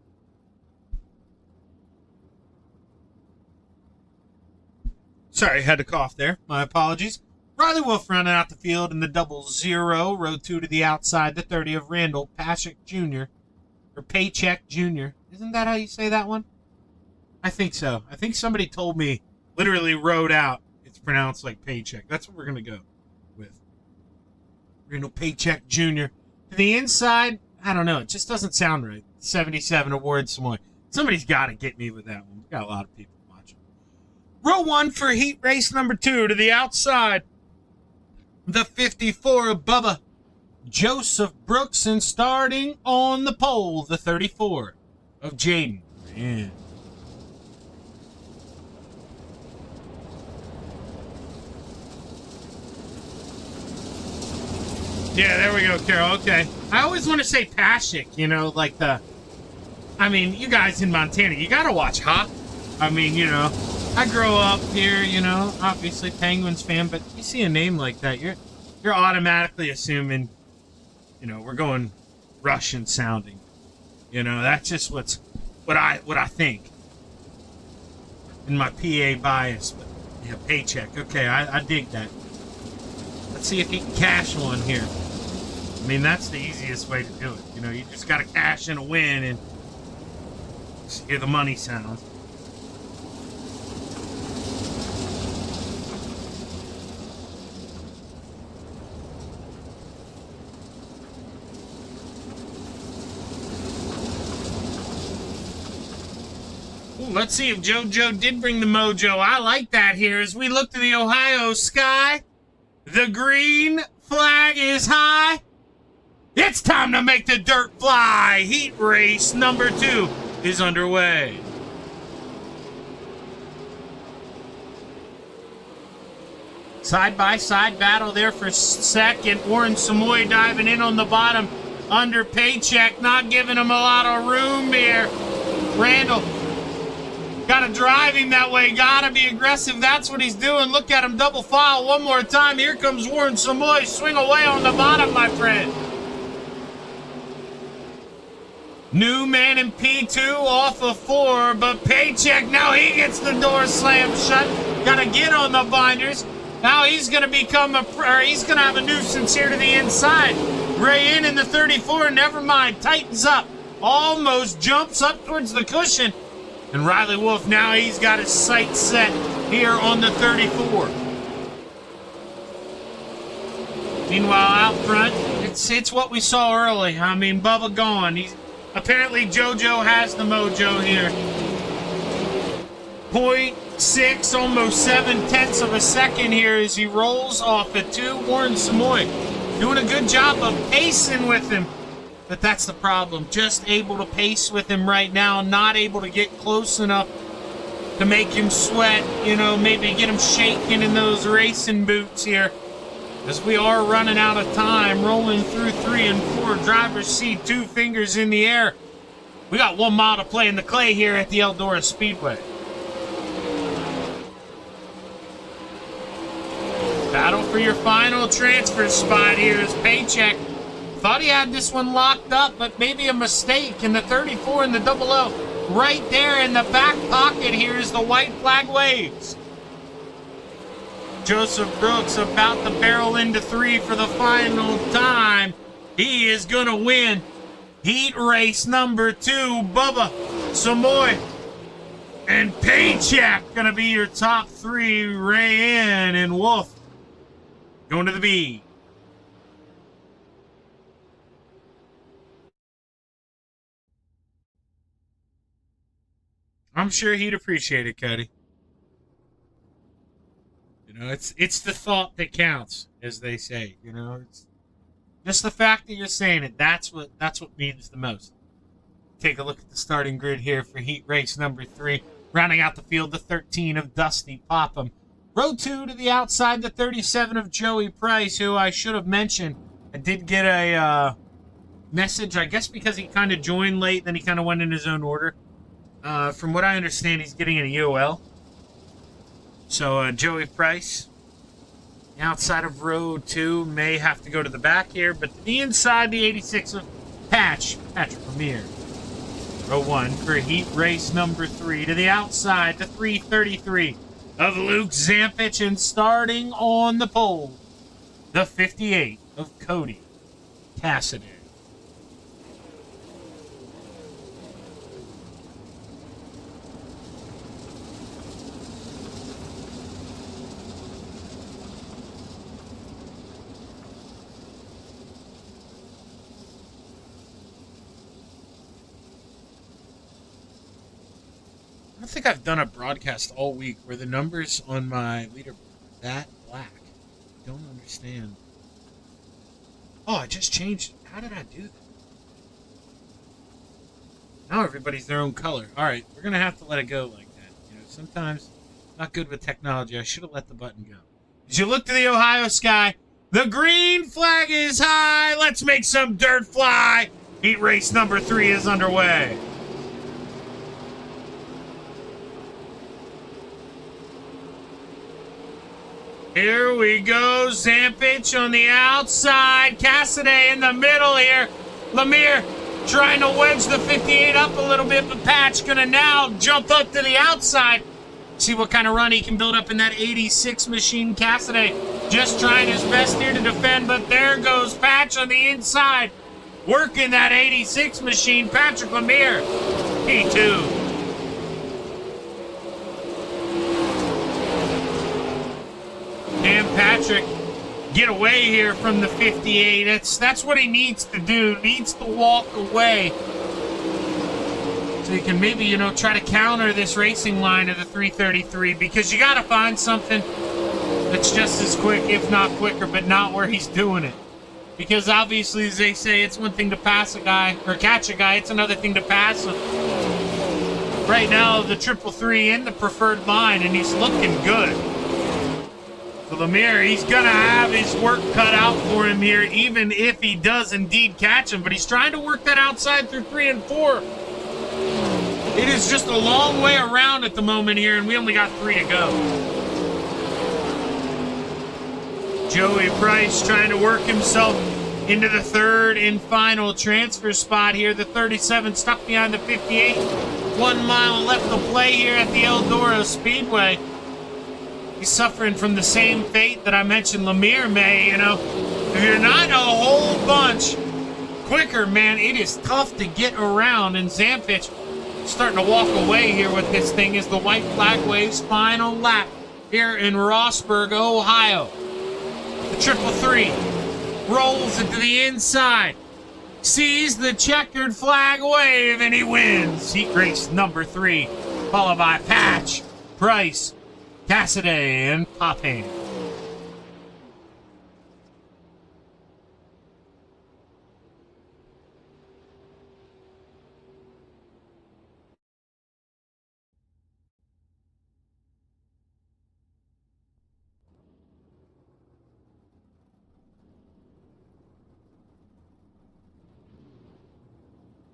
Sorry, had to cough there. My apologies. Riley Wolf rounding out the field in the 00. Row 2 to the outside, the 30 of Randall Paycheck Jr. Or Paycheck Jr. Isn't that how you say that one? I think so. I think somebody told me, literally wrote out, it's pronounced like Paycheck. That's what we're going to go with. Randall Paycheck Jr. To the inside, I don't know. It just doesn't sound right. 77 Award Samoy. Somebody's got to get me with that one. We've got a lot of people. Row 1 for heat race number 2 to the outside. The 54 of Bubba Joseph Brooks, and starting on the pole, the 34 of Jaden. Man. Yeah, there we go, Carol. Okay. I always want to say Pashik, you know, like the... I mean, you guys in Montana, you got to watch hockey. I mean, you know... I grow up here, you know, obviously Penguins fan, but you see a name like that, you're automatically assuming, you know, we're going Russian sounding. You know, that's just what I think. In my PA bias, but yeah, Paycheck. Okay, I dig that. Let's see if he can cash one here. I mean, that's the easiest way to do it. You know, you just got to cash in a win and hear the money sounds. Let's see if JoJo did bring the mojo. I like that here as we look to the Ohio sky. The green flag is high. It's time to make the dirt fly. Heat race number 2 is underway. Side-by-side battle there for second. Warren Samoy diving in on the bottom under Paycheck, not giving him a lot of room here. Randall. Gotta drive him that way. Gotta be aggressive. That's what he's doing. Look at him double file one more time. Here comes Warren Samoy. Swing away on the bottom, my friend. Newman in P2 off of 4, but Paycheck, now he gets the door slammed shut. Gotta get on the binders. Now he's gonna he's gonna have a nuisance here to the inside. Ray in the 34, never mind. Tightens up. Almost jumps up towards the cushion. And Riley Wolf, now he's got his sights set here on the 34. Meanwhile, out front, it's what we saw early. I mean, Bubba gone. Apparently JoJo has the mojo here. 0.6, almost 7/10 of a second here as he rolls off at 2. Warren Samoy doing a good job of pacing with him. But that's the problem. Just able to pace with him right now. Not able to get close enough to make him sweat. You know, maybe get him shaking in those racing boots here. as we are running out of time, rolling through 3 and 4. Driver's seat, 2 fingers in the air. We got 1 mile to play in the clay here at the Eldora Speedway. Battle for your final transfer spot here is Paycheck. Thought he had this one locked up, but maybe a mistake in the 34 and the 00. Right there in the back pocket here is the white flag waves. Joseph Brooks about to barrel into 3 for the final time. He is going to win heat race number 2. Bubba, Samoy, and Paycheck going to be your top 3. Rayanne and Wolf going to the B. I'm sure he'd appreciate it, Cody. You know, it's the thought that counts, as they say. You know, it's just the fact that you're saying it. That's what means the most. Take a look at the starting grid here for heat race number 3. Rounding out the field, the 13 of Dusty Popham. Row 2 to the outside, the 37 of Joey Price, who I should have mentioned. I did get a message, I guess because he kind of joined late, then he kind of went in his own order. From what I understand, he's getting an EOL. So, Joey Price, outside of row 2, may have to go to the back here, but to the inside, the 86 of Patrick Lemire. Row 1 for heat race number 3. To the outside, the 333 of Luke Zampich, and starting on the pole, the 58 of Cody Cassidy. I don't think I've done a broadcast all week where the numbers on my leaderboard are that black. I don't understand. Oh, I just changed. How did I do that? Now everybody's their own color. All right, we're going to have to let it go like that. You know, sometimes not good with technology. I should have let the button go. As you look to the Ohio sky, the green flag is high. Let's make some dirt fly. Heat race number 3 is underway. Here we go. Zampich on the outside. Cassidy in the middle here. Lemire trying to wedge the 58 up a little bit, but Patch gonna now jump up to the outside. See what kind of run he can build up in that 86 machine. Cassidy just trying his best here to defend, but there goes Patch on the inside. Working that 86 machine. Patrick Lemire, P2. And Patrick get away here from the 58. That's what he needs to do. Needs to walk away. So he can maybe, you know, try to counter this racing line of the 333, because you got to find something that's just as quick, if not quicker, but not where he's doing it. Because obviously, as they say, it's one thing to pass a guy or catch a guy. It's another thing to pass him. Right now, the 333 in the preferred line, and he's looking good. So Lemire, he's going to have his work cut out for him here, even if he does indeed catch him. But he's trying to work that outside through 3 and 4. It is just a long way around at the moment here, and we only got 3 to go. Joey Price trying to work himself into the 3rd and final transfer spot here. The 37 stuck behind the 58. 1 mile left to play here at the Eldora Speedway. He's suffering from the same fate that I mentioned Lemire may. You know, if you're not a whole bunch quicker, man, it is tough to get around. And Zampich starting to walk away here with this thing as the white flag waves final lap here in Rossburg, Ohio. The 333 rolls into the inside, sees the checkered flag wave, and he wins heat race number 3, followed by Patch, Price, Cassidy, and Popham.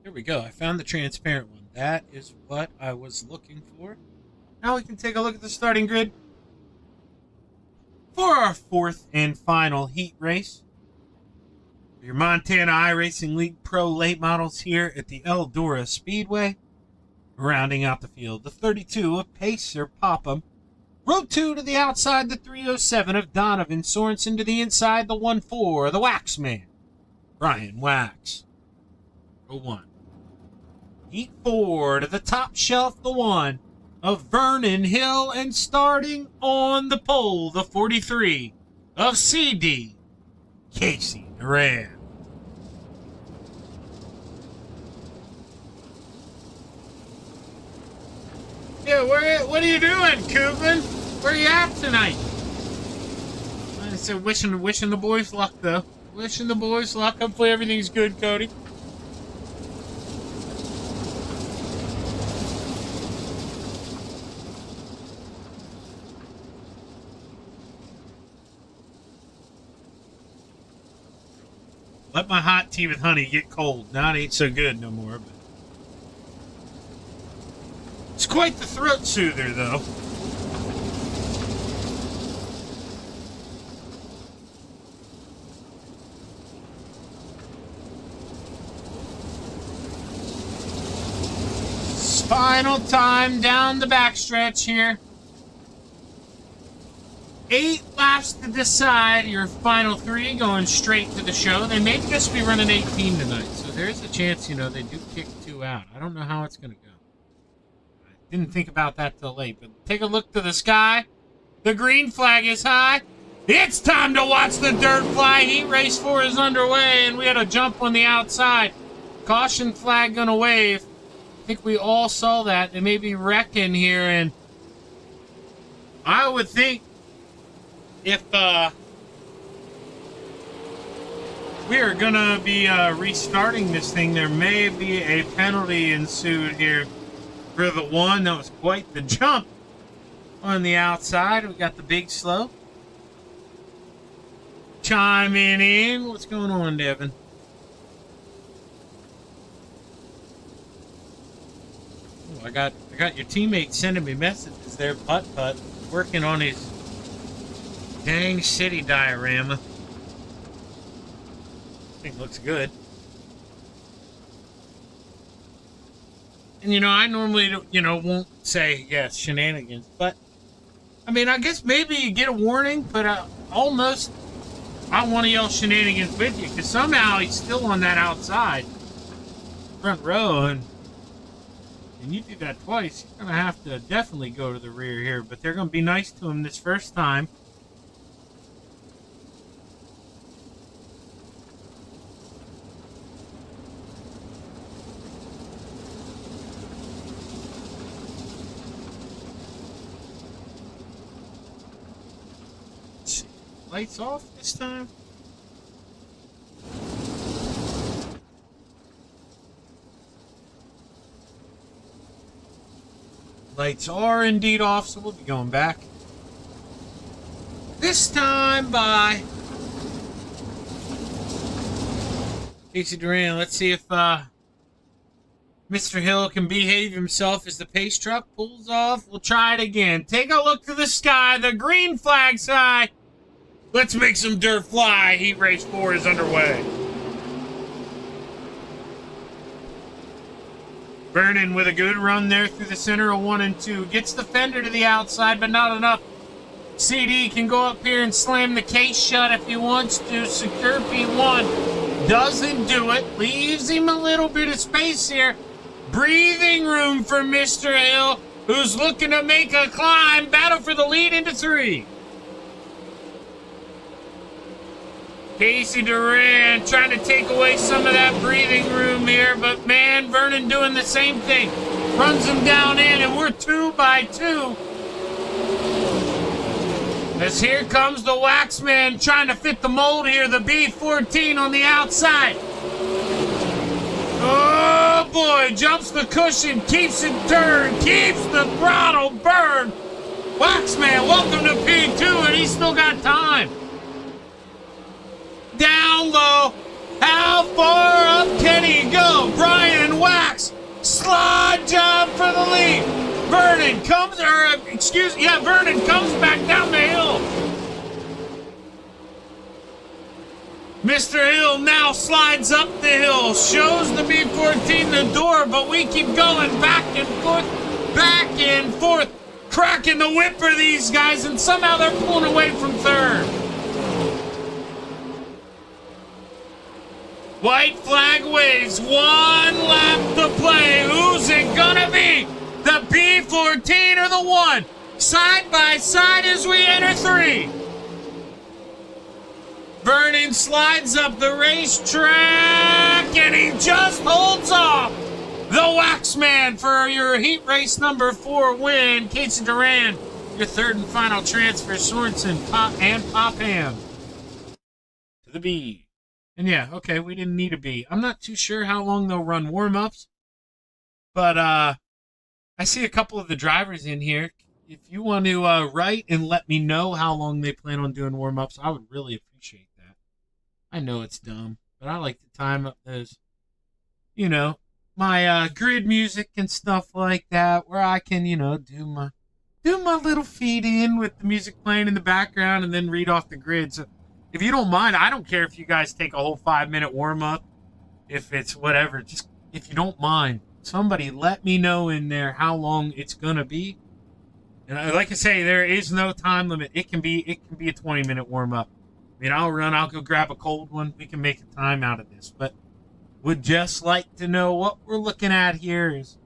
Here we go. I found the transparent one. That is what I was looking for. Now we can take a look at the starting grid for our fourth and final heat race. Your Montana iRacing League Pro late models here at the Eldora Speedway. Rounding out the field, the 32 of Pacer Popham. Row 2 to the outside, the 307 of Donovan Sorensen. To the inside, the 1-4, the Waxman, Brian Wax. Row 1. Heat 4 to the top shelf, the 1 of Vernon Hill. And starting on the pole, the 43 of CD, Casey Duran. Yeah, what are you doing, Coopin? Where are you at tonight? I said wishing the boys luck, though. Wishing the boys luck. Hopefully everything's good, Cody. Let my hot tea with honey get cold. Now it ain't so good no more, but it's quite the throat soother, though. Final time down the backstretch here. 8 laps to decide your final 3 going straight to the show. They may just be running 18 tonight, so there's a chance, they do kick 2 out. I don't know how it's going to go. I didn't think about that till late, but take a look to the sky. The green flag is high. It's time to watch the dirt fly. Heat race 4 is underway, and we had a jump on the outside. Caution flag gonna wave. I think we all saw that. They may be wrecking here, and I would think if we are gonna be restarting this thing, there may be a penalty ensued here for the one. That was quite the jump on the outside. We got the big slope chiming in. What's going on, Devin? Oh, I got your teammate sending me messages there. Putt working on his dang city diorama. I think looks good. And I normally won't say yes, shenanigans, but I mean, I guess maybe you get a warning, but almost I want to yell shenanigans with you, because somehow he's still on that outside front row, and you do that twice, you're gonna have to definitely go to the rear here. But they're gonna be nice to him this first time. Lights off this time. Lights are indeed off, so we'll be going back. This time by Casey Duran. Let's see if Mr. Hill can behave himself as the pace truck pulls off. We'll try it again. Take a look to the sky. The green flag's high. Let's make some dirt fly. Heat race 4 is underway. Vernon with a good run there through the center of 1 and 2. Gets the fender to the outside, but not enough. CD can go up here and slam the case shut if he wants to. Secure P1. Doesn't do it. Leaves him a little bit of space here. Breathing room for Mr. Hill, who's looking to make a climb. Battle for the lead into 3. Casey Duran trying to take away some of that breathing room here, but man, Vernon doing the same thing. Runs him down in, and we're 2 by 2. As here comes the Waxman trying to fit the mold here, the B14 on the outside. Oh boy, jumps the cushion, keeps it turned, keeps the throttle burned. Waxman, welcome to P2, and he's still got time. Down low. How far up can he go? Brian slide job for the lead. Vernon comes back down the hill. Mr. Hill now slides up the hill, shows the B14 the door, but we keep going back and forth, cracking the whip for these guys, and somehow they're pulling away from third. White flag waves, 1 lap to play. Who's it gonna be? The B14 or the 1? Side by side as we enter 3. Vernon slides up the racetrack, and he just holds off the Waxman for your heat race number 4 win. Casey Duran, your third and final transfer. Sorensen, Popham to the B. And yeah, okay, we didn't need a B. I'm not too sure how long they'll run warm-ups, but I see a couple of the drivers in here. If you want to write and let me know how long they plan on doing warm-ups, I would really appreciate that. I know it's dumb, but I like to time up those, my grid music and stuff like that, where I can, do my little feed in with the music playing in the background and then read off the grid. So if you don't mind, I don't care if you guys take a whole 5-minute warm-up, if it's whatever. Just, if you don't mind, somebody let me know in there how long it's going to be. And like I say, there is no time limit. It can be a 20-minute warm-up. I mean, I'll go grab a cold one. We can make a time out of this. But would just like to know what we're looking at here is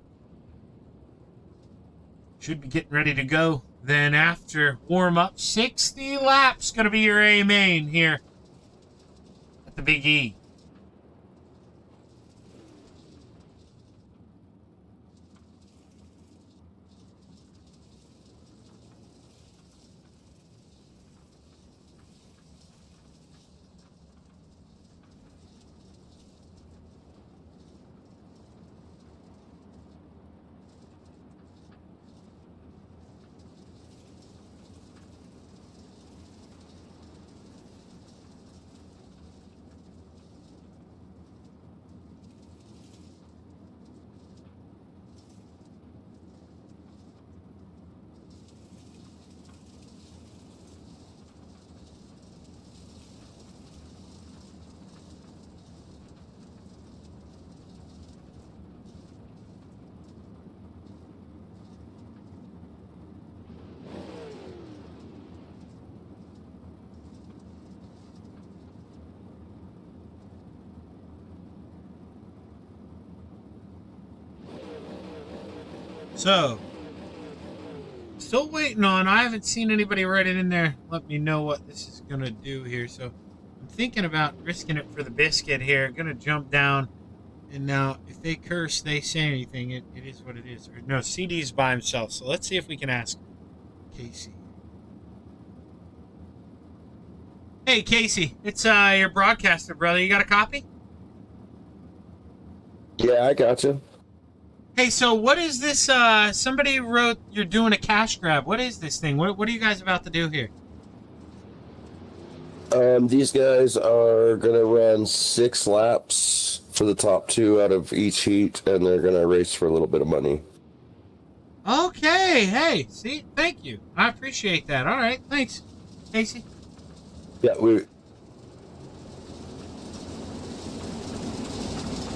should be getting ready to go. Then after warm-up, 60 laps going to be your A main here at the Big E. So, still waiting on, I haven't seen anybody write it in there. Let me know what this is going to do here. So, I'm thinking about risking it for the biscuit here. Going to jump down. And now, if they curse, they say anything, it is what it is. Or, no, CD's by himself. So, let's see if we can ask Casey. Hey, Casey. It's your broadcaster, brother. You got a copy? Yeah, I got you. Hey, so what is this? Somebody wrote you're doing a cash grab. What is this thing? What are you guys about to do here? These guys are going to run 6 laps for the top 2 out of each heat, and they're going to race for a little bit of money. Okay. Hey, see? Thank you. I appreciate that. All right. Thanks, Casey. Yeah,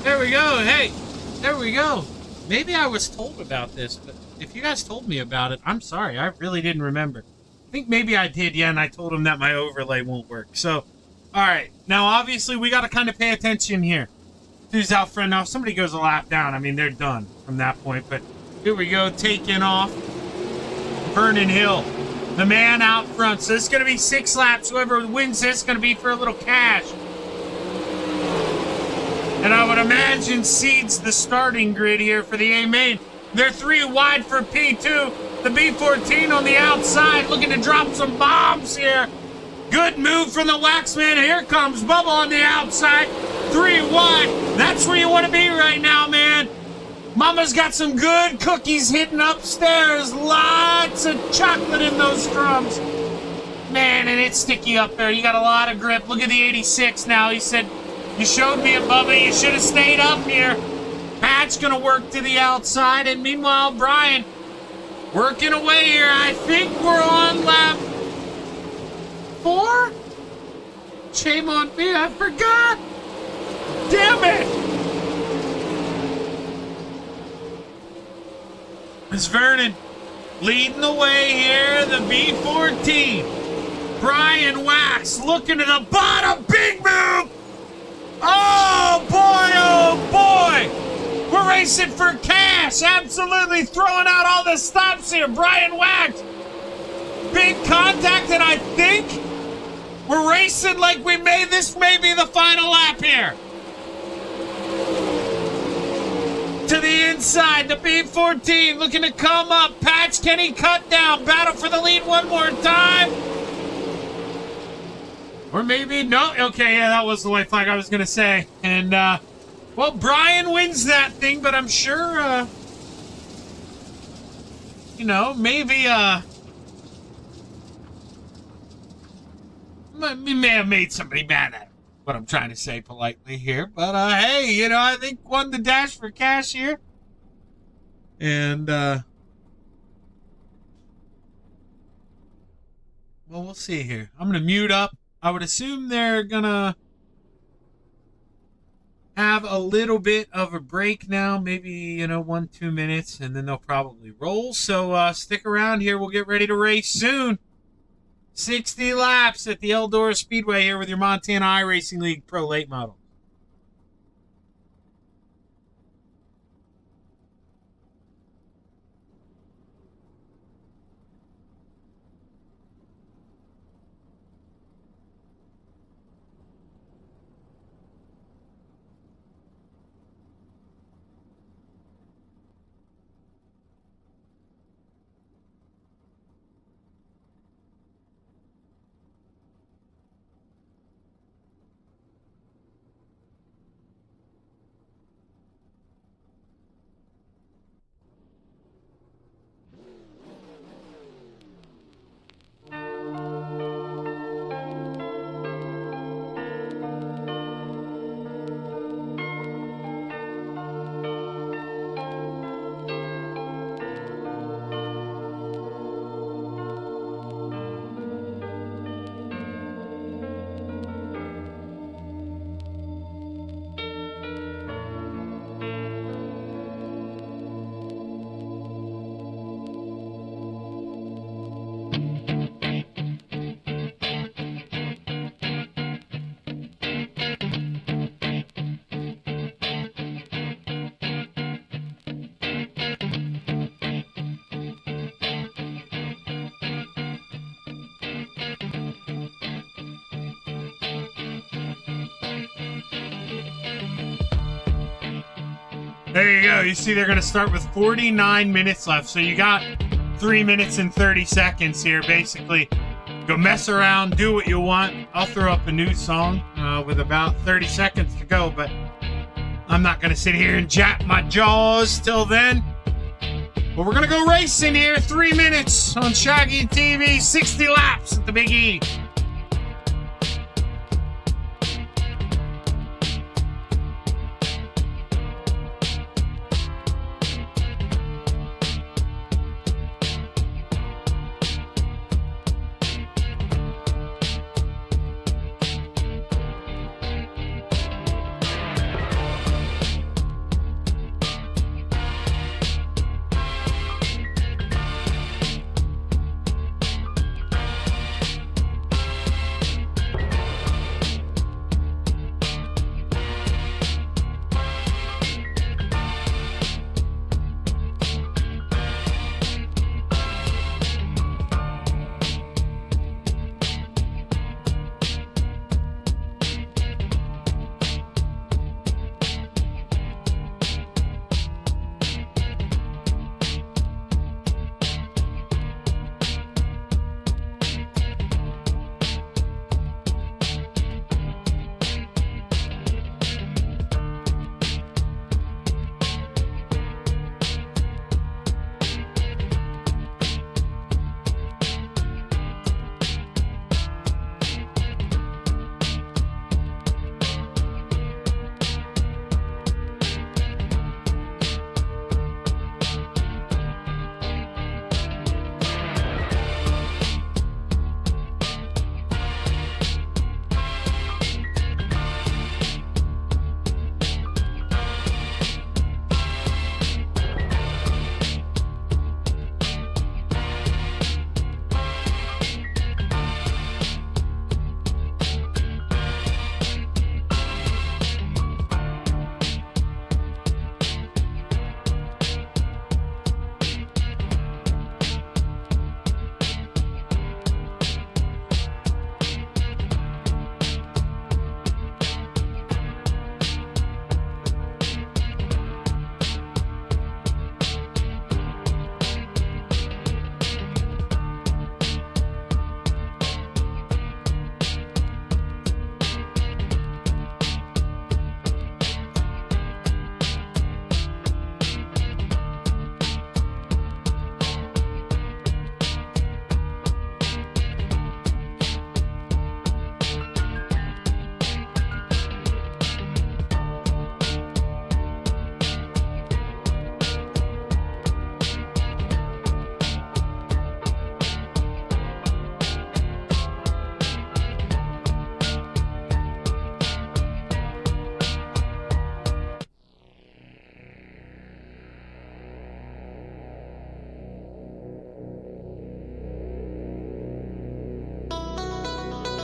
There we go. Hey, there we go. Maybe I was told about this, but if you guys told me about it, I'm sorry. I really didn't remember. I think maybe I did, yeah, and I told him that my overlay won't work. So, all right. Now, obviously, we got to kind of pay attention here. Dude's out front. Now, if somebody goes a lap down, I mean, they're done from that point. But here we go, taking off. Vernon Hill, the man out front. So, this is going to be 6 laps. Whoever wins this is going to be for a little cash. And I would imagine seeds the starting grid here for the A main. They're 3 wide for P2. The B14 on the outside looking to drop some bombs here. Good move from the Waxman. Here comes Bubba on the outside. 3 wide. That's where you want to be right now, man. Mama's got some good cookies hidden upstairs. Lots of chocolate in those drums. Man, and it's sticky up there. You got a lot of grip. Look at the 86 now. He said, you showed me it, Bubba. You should have stayed up here. Pat's going to work to the outside, and meanwhile, Brian working away here. I think we're on lap 4? Shame on me, I forgot. Damn it! It's Vernon leading the way here, the B14. Brian Wax looking to the bottom, big move! Oh boy, we're racing for cash, absolutely throwing out all the stops here. Brian Wax, big contact, and I think we're racing like we made this may be the final lap here. To the inside, the B14 looking to come up. Patch, can he cut down? Battle for the lead one more time. Or maybe, no. Okay, yeah, that was the white flag I was going to say. And, well, Brian wins that thing, but I'm sure, you know, maybe, we may have made somebody mad at him. What I'm trying to say politely here. But, hey, you know, I think won the dash for cash here. And, well, we'll see here. I'm going to mute up. I would assume they're going to have a little bit of a break now. Maybe, you know, 1-2 minutes, and then they'll probably roll. So, stick around here. We'll get ready to race soon. 60 laps at the Eldora Speedway here with your Montana iRacing League Pro Late Model. There you go. You see they're going to start with 49 minutes left. So you got 3 minutes and 30 seconds here, basically. Go mess around, do what you want. I'll throw up a new song with about 30 seconds to go, but I'm not going to sit here and jap my jaws till then. But we're going to go racing here. 3 minutes on Shaggy TV. 60 laps at the Big E.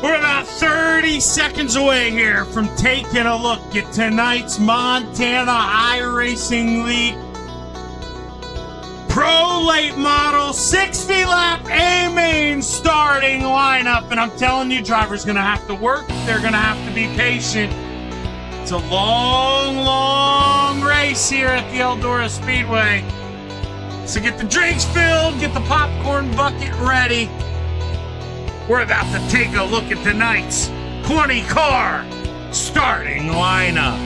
We're about 30 seconds away here from taking a look at tonight's Montana iRacing League Pro Late Model 60-lap A-Main starting lineup. And I'm telling you, drivers going to have to work. They're going to have to be patient. It's a long, long race here at the Eldora Speedway. So get the drinks filled, get the popcorn bucket ready. We're about to take a look at tonight's 20-car starting lineup.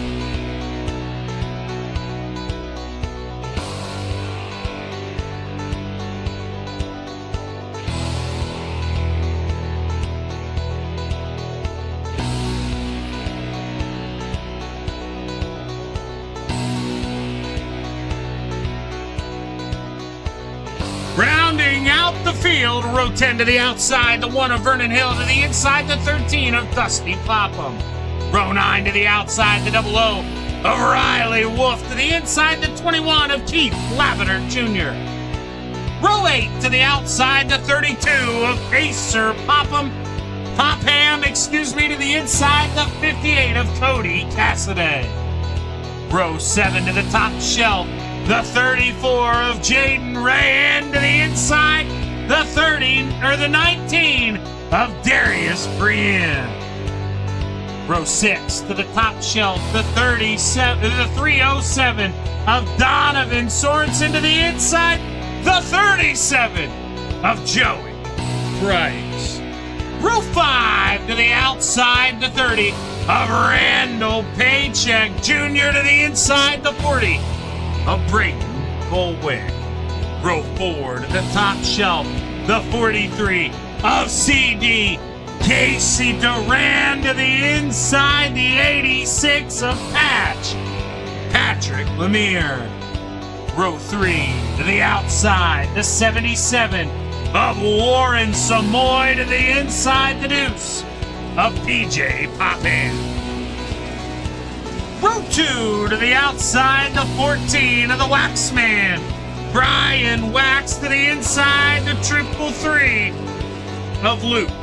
Rounding out the field, row 10 to the outside, the 1 of Vernon Hill to the inside, the 13 of Dusty Popham. Row 9 to the outside, the 00 of Riley Wolf to the inside, the 21 of Keith Lavender Jr. Row 8 to the outside, the 32 of Pacer Popham, to the inside, the 58 of Cody Cassidy. Row 7 to the top shelf, the 34 of Jaden Ray, and to the inside, the 19 of Darius Brienne. Row 6 to the top shelf, the 307 of Donovan Sorensen, to the inside, the 37 of Joey Price. Row 5 to the outside, the 30 of Randall Paycheck Jr. to the inside, the 40 of Brayton Colwick. Row 4 to the top shelf, the 43 of CD Casey Duran, to the inside, the 86 of Patrick Lemire. Row 3 to the outside, the 77 of Warren Samoy, to the inside, the deuce of PJ Poppin. Row 2 to the outside, the 14 of the Waxman, Brian Wax, to the inside, the 333 of Luke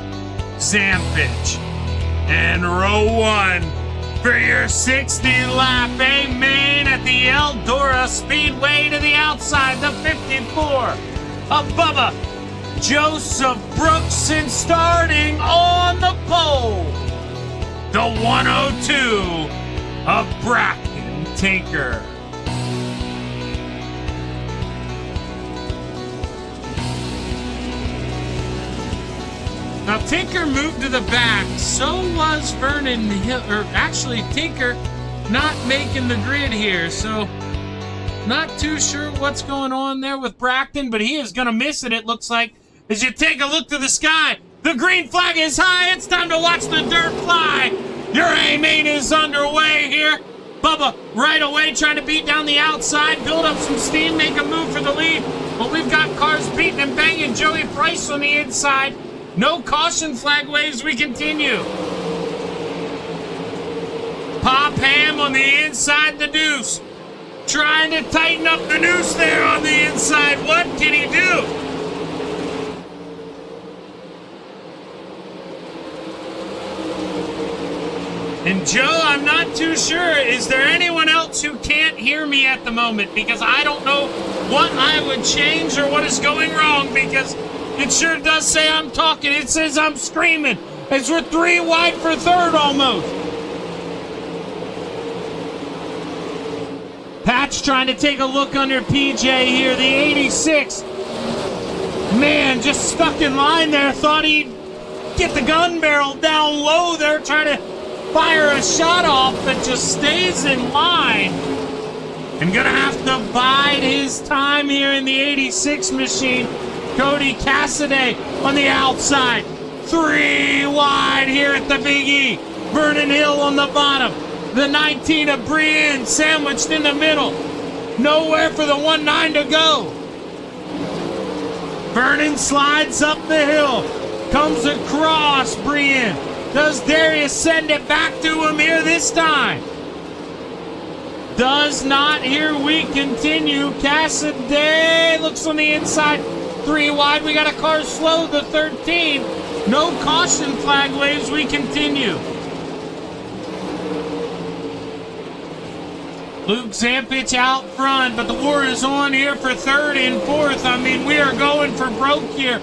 Zampich. And row 1 for your 60-lap A-Main at the Eldora Speedway, to the outside, the 54 of Bubba Joseph Brooks, and starting on the pole, the 102 of Bracken Tinker. Now Tinker moved to the back, so was Vernon Hill, or actually Tinker not making the grid here, so not too sure what's going on there with Bracken, but he is going to miss it looks like. As you take a look to the sky, the green flag is high, it's time to watch the dirt fly. Your A-Main is underway here. Bubba right away trying to beat down the outside, build up some steam, make a move for the lead. But we've got cars beating and banging. Joey Price on the inside. No caution flag waves, we continue. Pop Ham on the inside, the deuce. Trying to tighten up the noose there on the inside. What can he do? And Joe, I'm not too sure. Is there anyone else who can't hear me at the moment? Because I don't know what I would change or what is going wrong, because it sure does say I'm talking. It says I'm screaming as we're 3 wide for third almost. Patch trying to take a look under PJ here. The 86. Man, just stuck in line there. Thought he'd get the gun barrel down low there, trying to fire a shot off, but just stays in line. And gonna have to bide his time here in the 86 machine. Cody Cassidy on the outside. 3 wide here at the Big E. Vernon Hill on the bottom. The 19 of Brienne sandwiched in the middle. Nowhere for the 1-9 to go. Vernon slides up the hill. Comes across Brienne. Does Darius send it back to him here this time? Does not. Here we continue. Cassidy looks on the inside. 3 wide. We got a car slow. The 13 No caution flag waves. We continue. Luke Zampich out front, but the war is on here for third and fourth. I mean, we are going for broke here.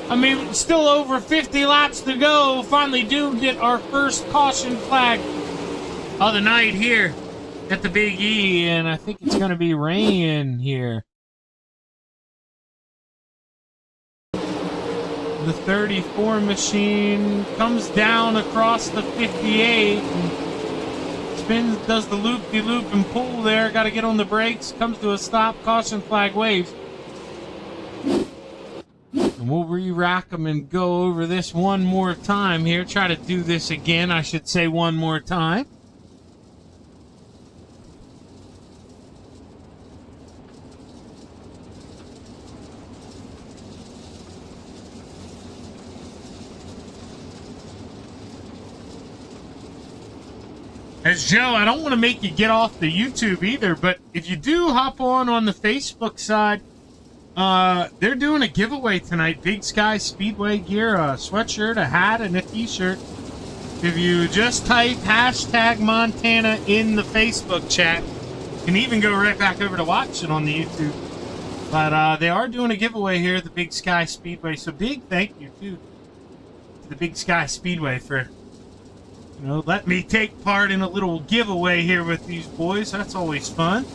I mean, still over 50 laps to go. Finally do get our first caution flag of the night here at the Big E, and I think it's going to be rain here. The 34 machine comes down across the 58 and spins, does the loop-de-loop and pull there. Got to get on the brakes. Comes to a stop. Caution flag waves. And we'll re-rack them and go over this one more time here. Try to do this again, I should say, one more time. As Joe, I don't want to make you get off the YouTube either, but if you do hop on the Facebook side, they're doing a giveaway tonight. Big Sky Speedway gear, a sweatshirt, a hat, and a t-shirt. If you just type hashtag Montana in the Facebook chat, you can even go right back over to watch it on the YouTube. But they are doing a giveaway here at the Big Sky Speedway. So big thank you to the Big Sky Speedway for, you know, let me take part in a little giveaway here with these boys. That's always fun.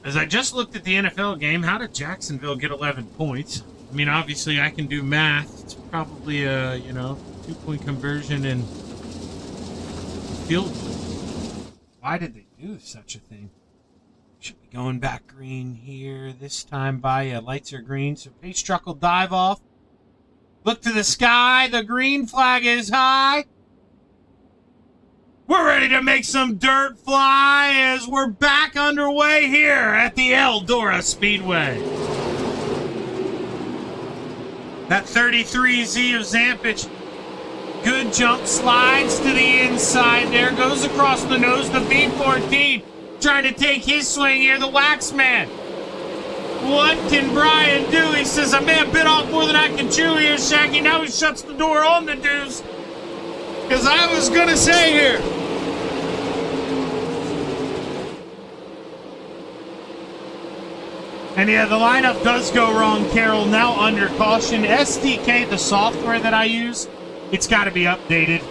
As I just looked at the NFL game, how did Jacksonville get 11 points? I mean, obviously I can do math. It's probably a, you know, 2-point conversion and field goal. Why did they do such a thing? Should be going back green here. This time by lights are green, so pace truck will dive off. Look to the sky. The green flag is high. We're ready to make some dirt fly as we're back underway here at the Eldora Speedway. That 33Z of Zampich. Good jump, slides to the inside there, goes across the nose to B14. Trying to take his swing here, the Wax Man. What can Brian do? He says, I may have bit off more than I can chew here, Shaggy. Now he shuts the door on the deuce. Because I was going to say here. And yeah, the lineup does go wrong, Carol. Now under caution. SDK, the software that I use, it's got to be updated.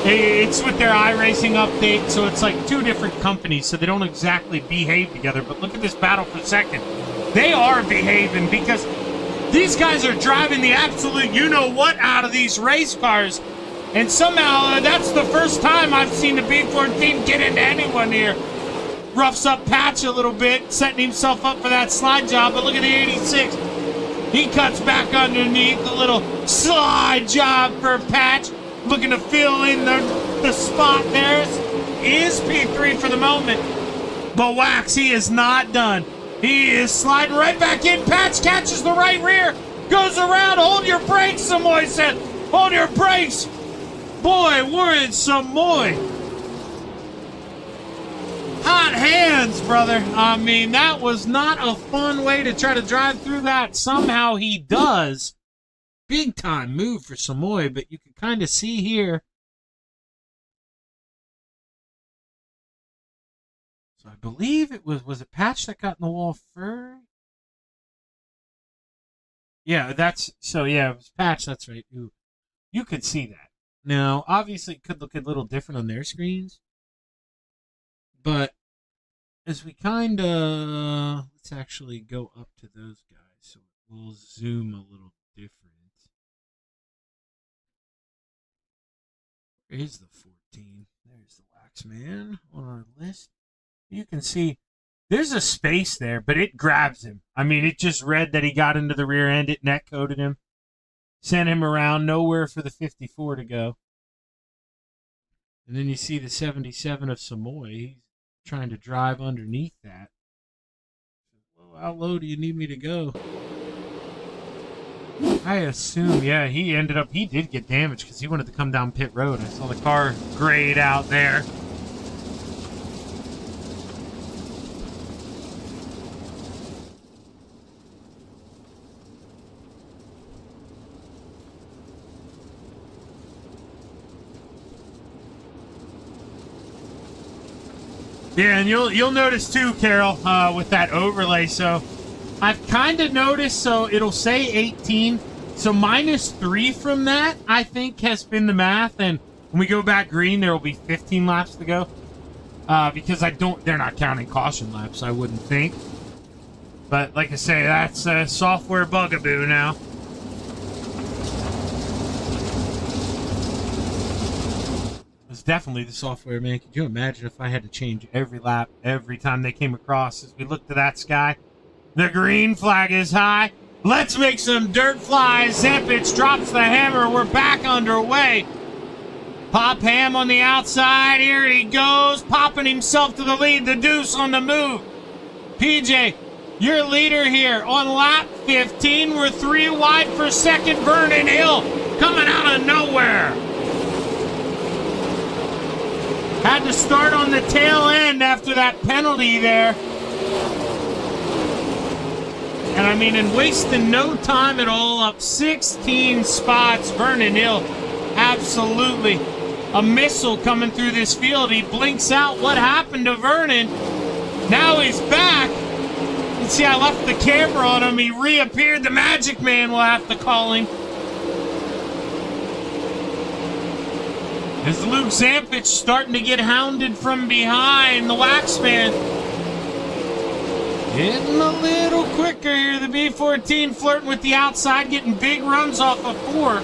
It's with their iRacing update, so it's like two different companies, so they don't exactly behave together. But look at this battle for second. They are behaving because these guys are driving the absolute you-know-what out of these race cars. And somehow, that's the first time I've seen the B14 get into anyone here. Roughs up Patch a little bit, setting himself up for that slide job. But look at the 86. He cuts back underneath. The little slide job for Patch. Looking to fill in the spot there. Is P3 for the moment. But Wax, he is not done. He is sliding right back in. Patch catches the right rear. Goes around. Hold your brakes, Samoy said. Hold your brakes. Boy, we're in Samoy. Hot hands, brother. I mean, that was not a fun way to try to drive through that. Somehow he does. Big time move for Samoy, but you can kind of see here. So I believe it was a Patch that got in the wall first? Yeah, it was Patch, that's right. You could see that. Now, obviously it could look a little different on their screens. But as we kind of, let's actually go up to those guys. So we'll zoom a little different. Here's the 14. There's the Wax Man on our list. You can see there's a space there, but it grabs him. I mean, it just read that he got into the rear end. It net coded him. Sent him around. Nowhere for the 54 to go. And then you see the 77 of Samoy. He's trying to drive underneath that. Well, how low do you need me to go? I assume, yeah, he did get damaged because he wanted to come down pit road. I saw the car grayed out there. Yeah, and you'll notice too, Carol, with that overlay. So I've kind of noticed. So it'll say 18. So -3 from that, I think, has been the math. And when we go back green, there will be 15 laps to go. Because they're not counting caution laps, I wouldn't think. But like I say, that's a software bugaboo now. It's definitely the software, man. Could you imagine if I had to change every lap every time they came across? As we look to that sky, the green flag is high. Let's make some dirt flies. Zempich drops the hammer. We're back underway. Pop Ham on the outside. Here he goes, popping himself to the lead. The Deuce on the move. PJ, your leader here on lap 15. We're 3 wide for second. Vernon Hill coming out of nowhere. Had to start on the tail end after that penalty there. And I mean, in wasting no time at all, up 16 spots. Vernon Hill, absolutely a missile coming through this field. He blinks out. What happened to Vernon? Now he's back. You see, I left the camera on him. He reappeared. The Magic Man, will have to call him. As Luke Zempich starting to get hounded from behind. The Waxman getting a little quicker here. The B14 flirting with the outside, getting big runs off of 4.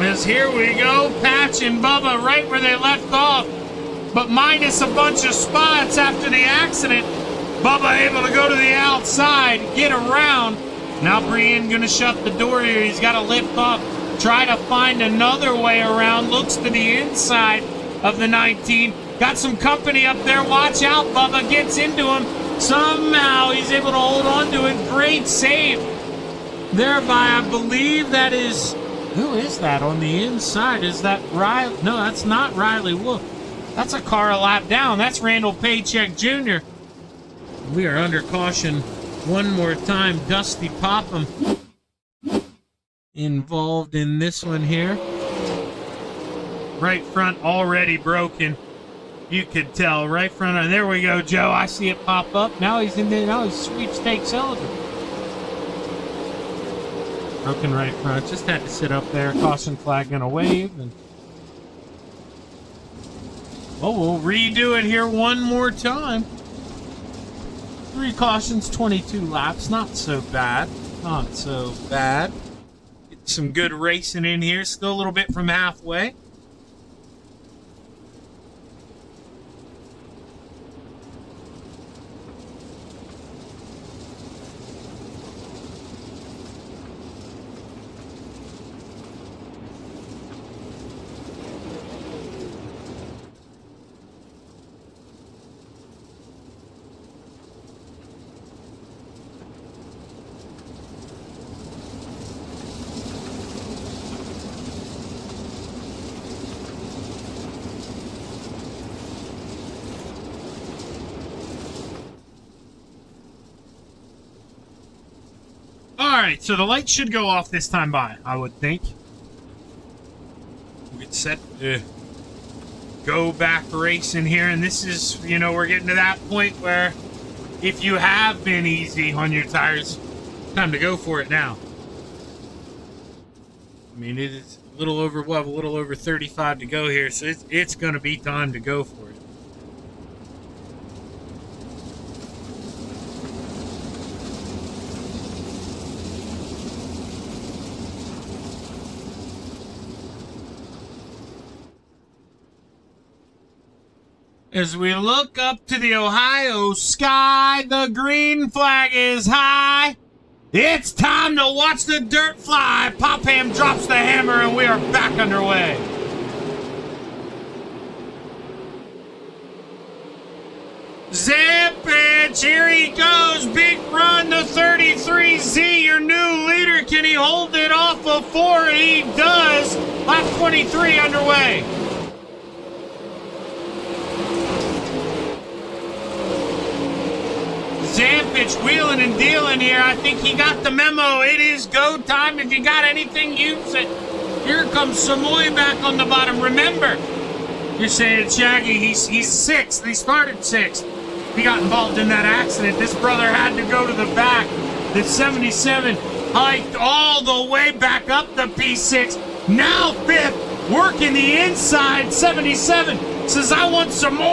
As here we go, Patch and Bubba right where they left off, but minus a bunch of spots after the accident. Bubba able to go to the outside, get around. Now Brian gonna shut the door here. He's got to lift off, try to find another way around. Looks to the inside of the 19. Got some company up there. Watch out, Bubba gets into him. Somehow he's able to hold on to it. Great save. Thereby, I believe that is... Who is that on the inside? Is that Riley? No, that's not Riley Wolf. That's a car a lap down. That's Randall Paycheck Jr. We are under caution one more time. Dusty Popham involved in this one here. Right front already broken. You could tell right front. There we go, Joe. I see it pop up. Now he's in there. Now he's sweepstakes eligible. Broken right front. Just had to sit up there. Caution flag gonna wave. And we'll redo it here one more time. 3 cautions, 22 laps. Not so bad. Not so bad. Get some good racing in here. Still a little bit from halfway. Alright, so the lights should go off this time by, I would think. We get set to go back racing here, and this is, you know, we're getting to that point where if you have been easy on your tires, time to go for it now. I mean, it is a little over, what, a little over 35 to go here, so it's going to be time to go for it. As we look up to the Ohio sky, the green flag is high. It's time to watch the dirt fly. Popham drops the hammer, and we are back underway. Zempich, here he goes. Big run to 33Z, your new leader. Can he hold it off of 4? He does. Lap 23 underway. Zempich wheeling and dealing here. I think he got the memo. It is go time. If you got anything, use it. Here comes Samoy back on the bottom. Remember, You're saying Shaggy, he's sixth. He started sixth. He got involved in that accident. This brother had to go to the back. The 77 hiked all the way back up the P6. Now fifth, working the inside. 77 says, I want some more.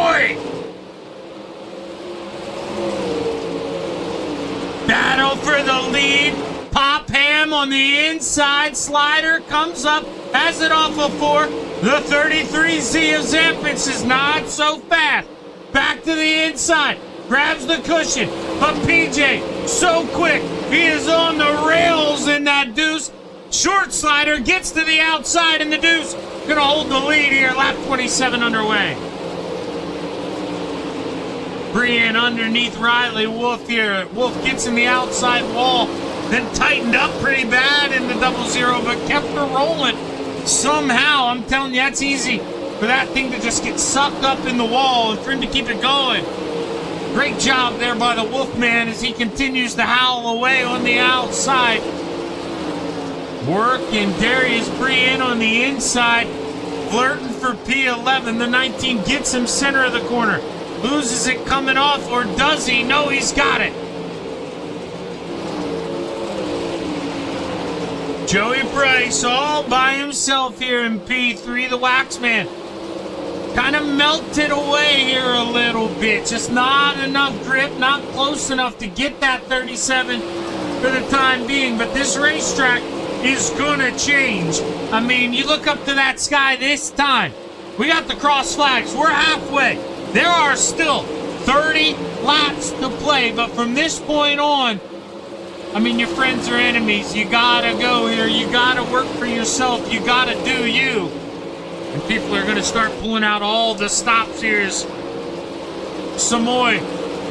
Battle for the lead. Pop Ham on the inside. Slider comes up, has it off of 4. The 33Z of Zampich is not so fast. Back to the inside. Grabs the cushion. But PJ, so quick. He is on the rails in that Deuce. Short Slider gets to the outside, and the Deuce gonna hold the lead here. Lap 27 underway. Brian underneath Riley. Wolf here. Wolf gets in the outside wall. Then tightened up pretty bad in the 00, but kept her rolling. Somehow, I'm telling you, that's easy for that thing to just get sucked up in the wall and for him to keep it going. Great job there by the Wolfman as he continues to howl away on the outside. Working Darius Brian on the inside, flirting for P11. The 19 gets him center of the corner. Loses it coming off, or does he? No, he's got it. Joey Bryce all by himself here in P3. The Waxman kind of melted away here a little bit. Just not enough grip, not close enough to get that 37 for the time being. But this racetrack is going to change. I mean, you look up to that sky this time. We got the cross flags. We're halfway. There are still 30 laps to play. But from this point on, I mean, your friends are enemies. You gotta go here. You gotta work for yourself. You gotta do you. And people are gonna start pulling out all the stops here. Samoy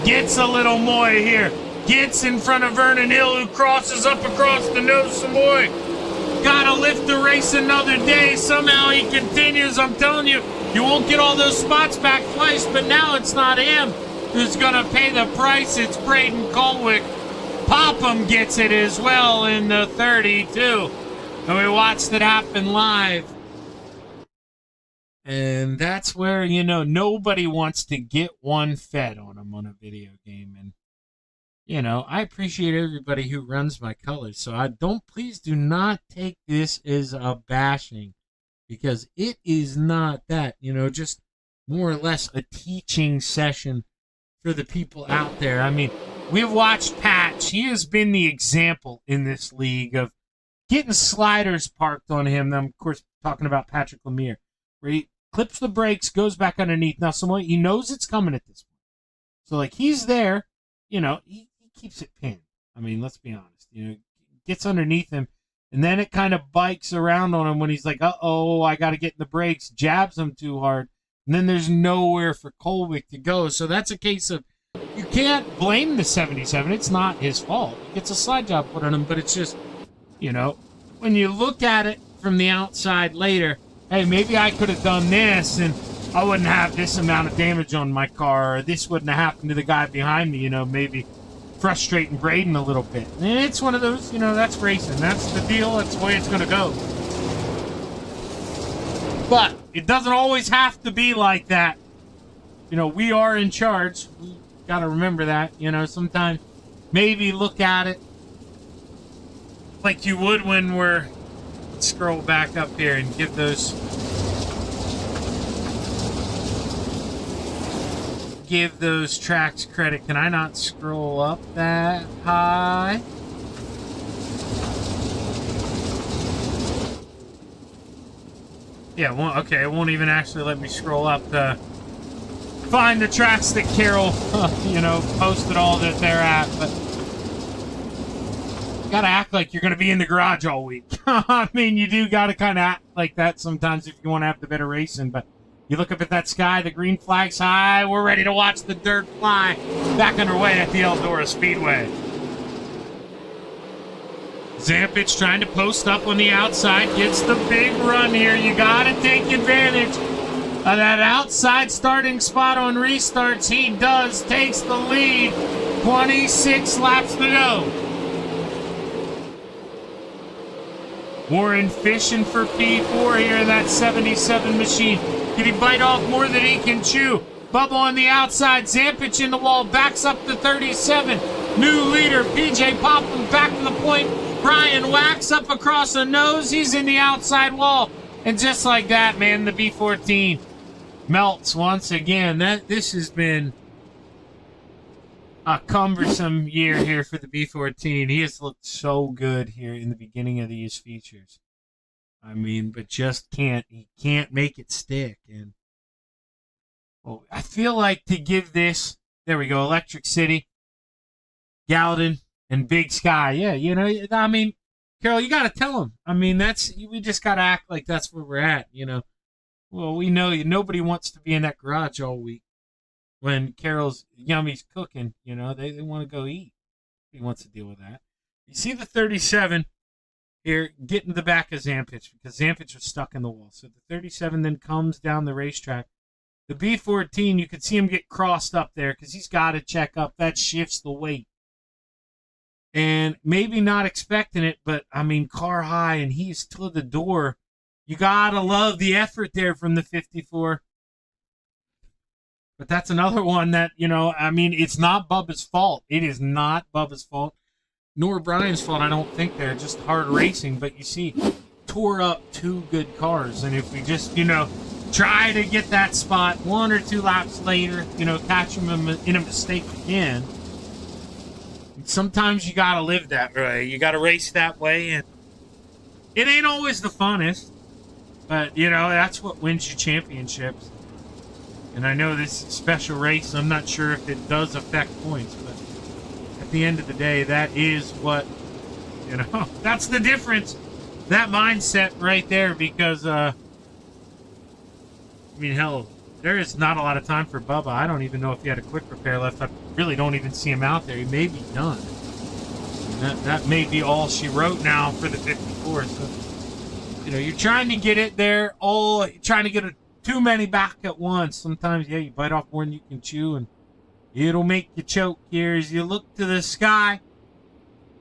gets a little Moy here. Gets in front of Vernon Hill, who crosses up across the nose. Samoy gotta lift the race another day. Somehow he continues. I'm telling you, you won't get all those spots back twice, but now it's not him who's gonna pay the price. It's Braden Colwick. Popham gets it as well in the 32. And we watched it happen live. And that's where, you know, nobody wants to get one fed on them on a video game. And, you know, I appreciate everybody who runs my colors. So please do not take this as a bashing, because it is not that, you know, just more or less a teaching session for the people out there. I mean, we've watched Patch. He has been the example in this league of getting sliders parked on him. I'm, of course, talking about Patrick Lemire, where he clips the brakes, goes back underneath. Now, he knows it's coming at this point. So, like, he's there. You know, he keeps it pinned. I mean, let's be honest. You know, gets underneath him, and then it kind of bikes around on him when he's like, uh-oh, I got to get in the brakes, jabs him too hard, and then there's nowhere for Colwick to go. So that's a case of, you can't blame the 77. It's not his fault. He gets a slide job put on him, but it's just, you know, when you look at it from the outside later, hey, maybe I could have done this and I wouldn't have this amount of damage on my car, or this wouldn't have happened to the guy behind me, you know, maybe frustrating Braden a little bit. And it's one of those, you know, that's racing. That's the deal. That's the way it's going to go. But it doesn't always have to be like that. You know, we are in charge. We got to remember that. You know, sometimes maybe look at it like you would when we're... Let's scroll back up here and give those tracks credit. Can I not scroll up that high? Yeah, well, okay, it won't even actually let me scroll up to find the tracks that Carol, you know, posted all that they're at, but you gotta act like you're gonna be in the garage all week. I mean, you do gotta kind of act like that sometimes if you want to have the better racing, but you look up at that sky, the green flag's high, we're ready to watch the dirt fly. Back underway at the Eldora Speedway. Zampich trying to post up on the outside, gets the big run here. You gotta take advantage of that outside starting spot on restarts. He does, takes the lead. 26 laps to go. Warren fishing for P4 here in that 77 machine. Did he bite off more than he can chew? Bubba on the outside. Zampich in the wall. Backs up to 37. New leader. PJ Popham back to the point. Brian Wax up across the nose. He's in the outside wall. And just like that, man, the B14 melts once again. This has been a cumbersome year here for the B14. He has looked so good here in the beginning of these features. I mean, but just he can't make it stick. And well, I feel like to give this, there we go, Electric City, Gallatin, and Big Sky. Yeah, you know, I mean, Carol, you got to tell him. I mean, we just got to act like that's where we're at, you know. Well, we know nobody wants to be in that garage all week when Carol's Yummy's cooking, you know. They want to go eat. He wants to deal with that. You see the 37 here getting the back of Zampich because Zampich was stuck in the wall. So the 37 then comes down the racetrack. The B14, you could see him get crossed up there because he's got to check up. That shifts the weight. And maybe not expecting it, but, I mean, car high, and he's to the door. You got to love the effort there from the 54. But that's another one that, you know, I mean, it's not Bubba's fault. It is not Bubba's fault, nor Brian's fault, I don't think. They're just hard racing. But you see, tore up two good cars. And if we just, you know, try to get that spot 1 or 2 laps later, you know, catch him in a mistake again. Sometimes you got to live that way. You got to race that way. And it ain't always the funnest. But, you know, that's what wins you championships. And I know this is a special race. I'm not sure if it does affect points. But at the end of the day, that is what, you know, that's the difference. That mindset right there. Because, I mean, hell, there is not a lot of time for Bubba. I don't even know if he had a quick repair left. I really don't even see him out there. He may be done. And that may be all she wrote now for the 54. So, you know, you're trying to get it there. Trying to get too many back at once. Sometimes, yeah, you bite off more than you can chew, and it'll make you choke here as you look to the sky.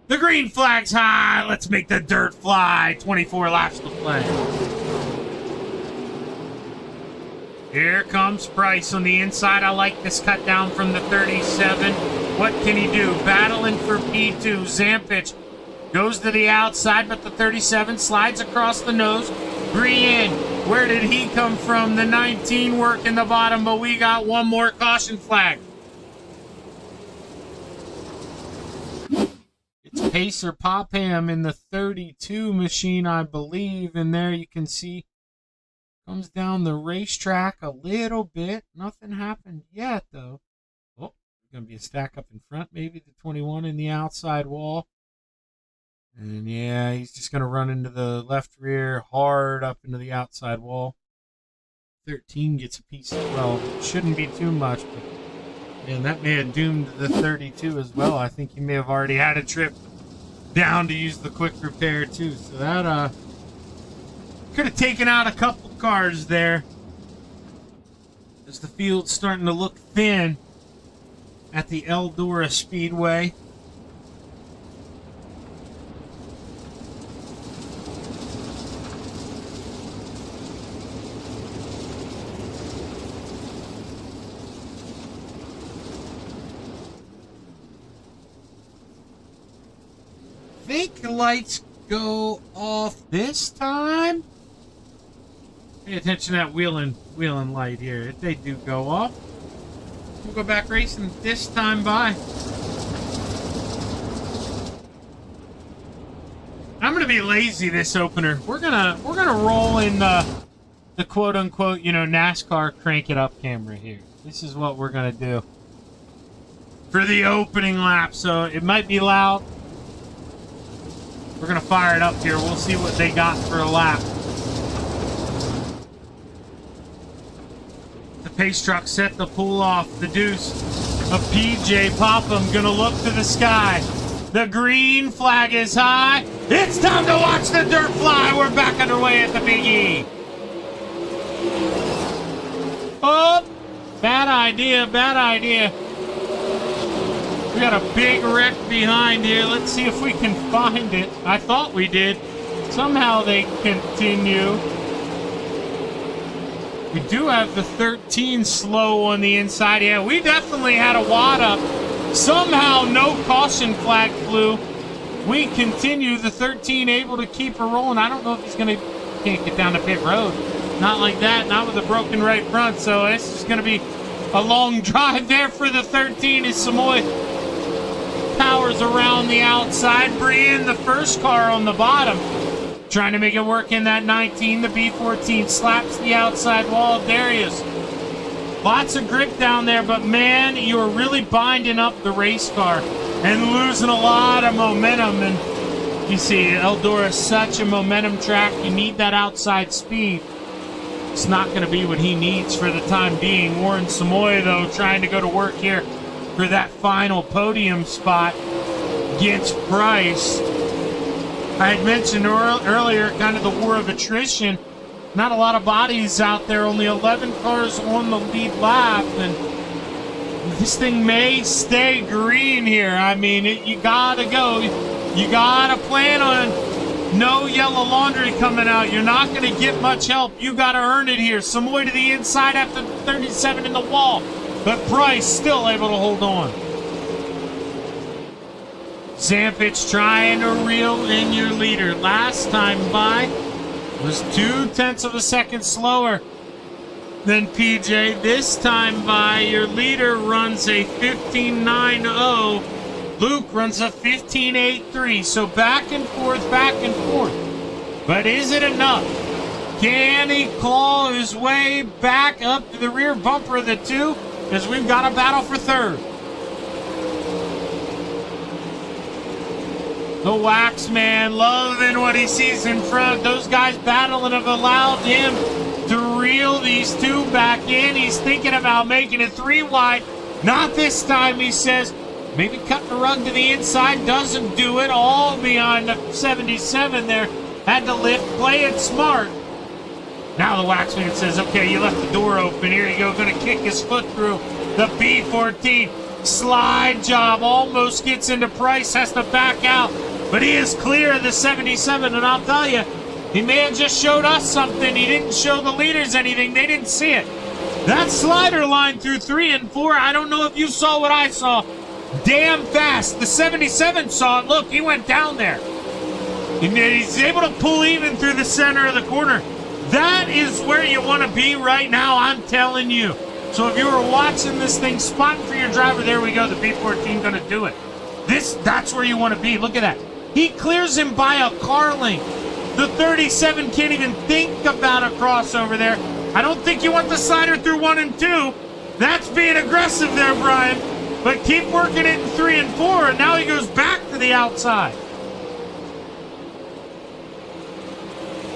The green flag's high. Let's make the dirt fly. 24 laps to play. Here comes Price on the inside. I like this cut down from the 37. What can he do? Battling for P2. Zampich goes to the outside, but the 37 slides across the nose. Brienne, where did he come from? The 19 working the bottom, but we got one more caution flag. It's Pacer Popham in the 32 machine, I believe. And there you can see comes down the racetrack a little bit. Nothing happened yet, though. Oh, going to be a stack up in front, maybe the 21 in the outside wall. And, yeah, he's just going to run into the left rear hard up into the outside wall. 13 gets a piece of 12. Shouldn't be too much, but, man, that may have doomed the 32 as well. I think he may have already had a trip down to use the quick repair, too. So that, could have taken out a couple cars there as the field's starting to look thin at the Eldora Speedway. I think the lights go off this time. Pay attention to that wheeling light here. If they do go off, we'll go back racing this time by. I'm gonna be lazy this opener. We're gonna roll in the quote unquote, you know, NASCAR crank it up camera here. This is what we're gonna do for the opening lap. So it might be loud. We're gonna fire it up here. We'll see what they got for a lap. Pace truck set to pull off. The deuce of PJ Popham gonna look to the sky. The green flag is high. It's time to watch the dirt fly. We're back underway at the Big E. Oh, bad idea, bad idea. We got a big wreck behind here. Let's see if we can find it. I thought we did. Somehow they continue. We do have the 13 slow on the inside. Yeah, we definitely had a wad up. Somehow no caution flag flew. We continue. The 13 able to keep her rolling. I don't know if he's going to... Can't get down the pit road. Not like that. Not with a broken right front. So this is going to be a long drive there for the 13 as Samoy powers around the outside. Brienne, the first car on the bottom, trying to make it work in that 19. The B14 slaps the outside wall. Darius. Lots of grip down there, but man, you are really binding up the race car and losing a lot of momentum. And you see, Eldora is such a momentum track. You need that outside speed. It's not going to be what he needs for the time being. Warren Samoy, though, trying to go to work here for that final podium spot against Price. I had mentioned earlier kind of the war of attrition. Not a lot of bodies out there, only 11 cars on the lead lap, and this thing may stay green here. I mean, you gotta go. You gotta plan on no yellow laundry coming out. You're not gonna get much help. You gotta earn it here. Samoy to the inside after 37 in the wall, but Price still able to hold on. Zampich trying to reel in your leader. Last time by was 0.2 of a second slower than PJ. This time by, your leader runs a 15.90. Luke runs a 15.83. So back and forth, back and forth. But is it enough? Can he claw his way back up to the rear bumper of the two? Because we've got a battle for third. The Wax Man loving what he sees in front. Those guys battling have allowed him to reel these two back in. He's thinking about making it 3 wide. Not this time, he says. Maybe cutting the rug to the inside doesn't do it. All behind the 77 there. Had to lift, play it smart. Now the Wax Man says, okay, you left the door open. Here you go, gonna kick his foot through the B14. Slide job, almost gets into Price, has to back out. But he is clear of the 77, and I'll tell you, he may have just showed us something. He didn't show the leaders anything. They didn't see it. That slider line through 3 and 4, I don't know if you saw what I saw. Damn fast. The 77 saw it. Look, he went down there. And he's able to pull even through the center of the corner. That is where you want to be right now, I'm telling you. So if you were watching this thing, spotting for your driver, there we go. The B14 going to do it. That's where you want to be. Look at that. He clears him by a car length. The 37 can't even think about a crossover there. I don't think you want the slider through 1 and 2. That's being aggressive there, Brian. But keep working it in 3 and 4, and now he goes back to the outside.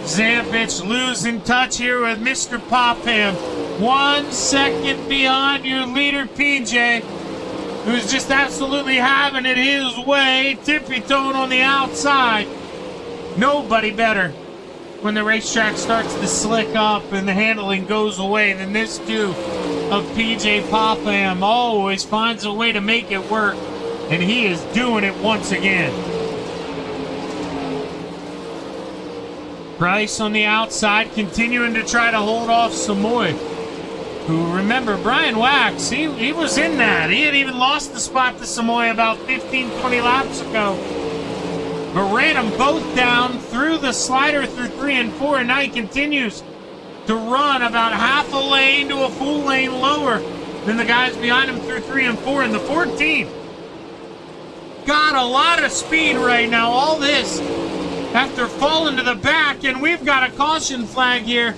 Zampich losing touch here with Mr. Popham. 1 second behind your leader, PJ, who's just absolutely having it his way. Tippy-toeing on the outside. Nobody better when the racetrack starts to slick up and the handling goes away than this dude of PJ Popham. Always finds a way to make it work, and he is doing it once again. Price on the outside, continuing to try to hold off Samoy, who, remember, Brian Wax, he was in that. He had even lost the spot to Samoy about 15, 20 laps ago. But ran them both down through the slider through 3 and 4, and now he continues to run about half a lane to a full lane lower than the guys behind him through 3 and 4. And the 14 got a lot of speed right now. All this after falling to the back, and we've got a caution flag here.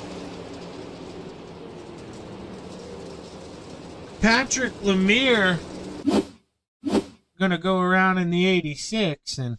Patrick Lemire gonna go around in the 86, and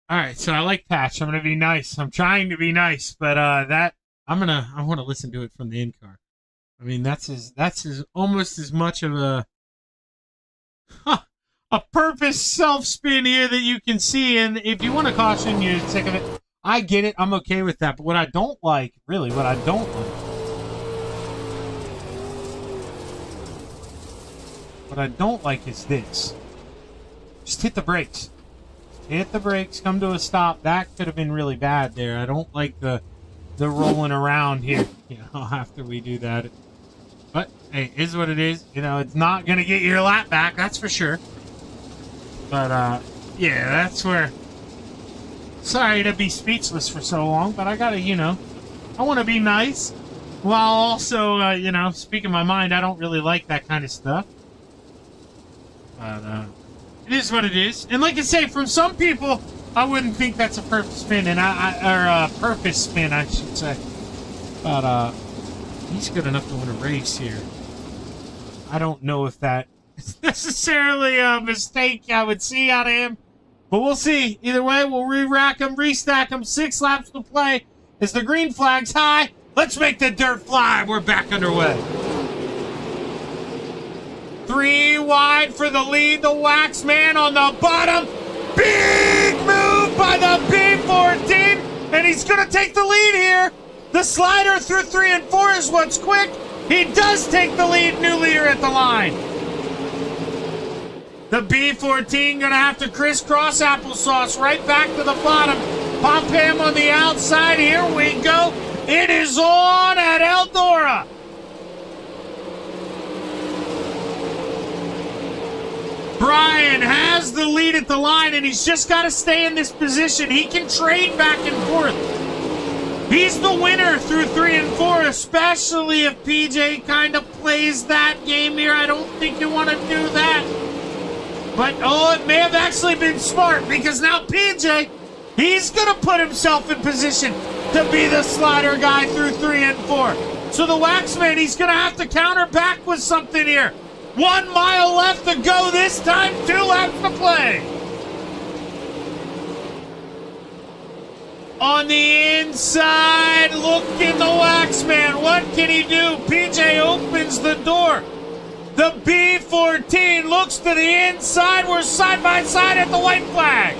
all right, so I like Patch. I'm gonna be nice. I'm trying to be nice, but I want to listen to it from the in-car. I mean, that's almost as much of a a purpose self-spin here that you can see. And if you want to caution, you're sick of it. I get it. I'm okay with that. But what I don't like, really, what I don't like, is this. Just hit the brakes. Hit the brakes, come to a stop. That could have been really bad there. I don't like the rolling around here, after we do that. But, hey, it is what it is. It's not going to get your lap back, that's for sure. But, yeah, that's where... Sorry to be speechless for so long, but I gotta, I want to be nice. While also, speaking my mind, I don't really like that kind of stuff. But, it is what it is. And like I say, from some people, I wouldn't think that's a purpose spin, or a purpose spin, I should say. But, he's good enough to win a race here. I don't know if that is necessarily a mistake I would see out of him. But we'll see. Either way, we'll re-rack him, restack him. 6 laps to play. As the green flag's high, let's make the dirt fly. We're back underway. 3 wide for the lead. The Wax Man on the bottom. Big move by the B14. And he's going to take the lead here. The slider through 3 and 4 is what's quick. He does take the lead. New leader at the line. The B14 going to have to crisscross applesauce right back to the bottom. Pop him on the outside. Here we go. It is on at Eldora. Brian has the lead at the line, and he's just got to stay in this position. He can trade back and forth. He's the winner through 3 and 4, especially if PJ kind of plays that game here. I don't think you want to do that. But, it may have actually been smart, because now PJ, he's going to put himself in position to be the slider guy through 3 and 4. So the Waxman, he's going to have to counter back with something here. 1 mile left to go this time, 2 laps to play. On the inside, looking the Waxman. What can he do? PJ opens the door. The B14 looks to the inside. We're side by side at the white flag.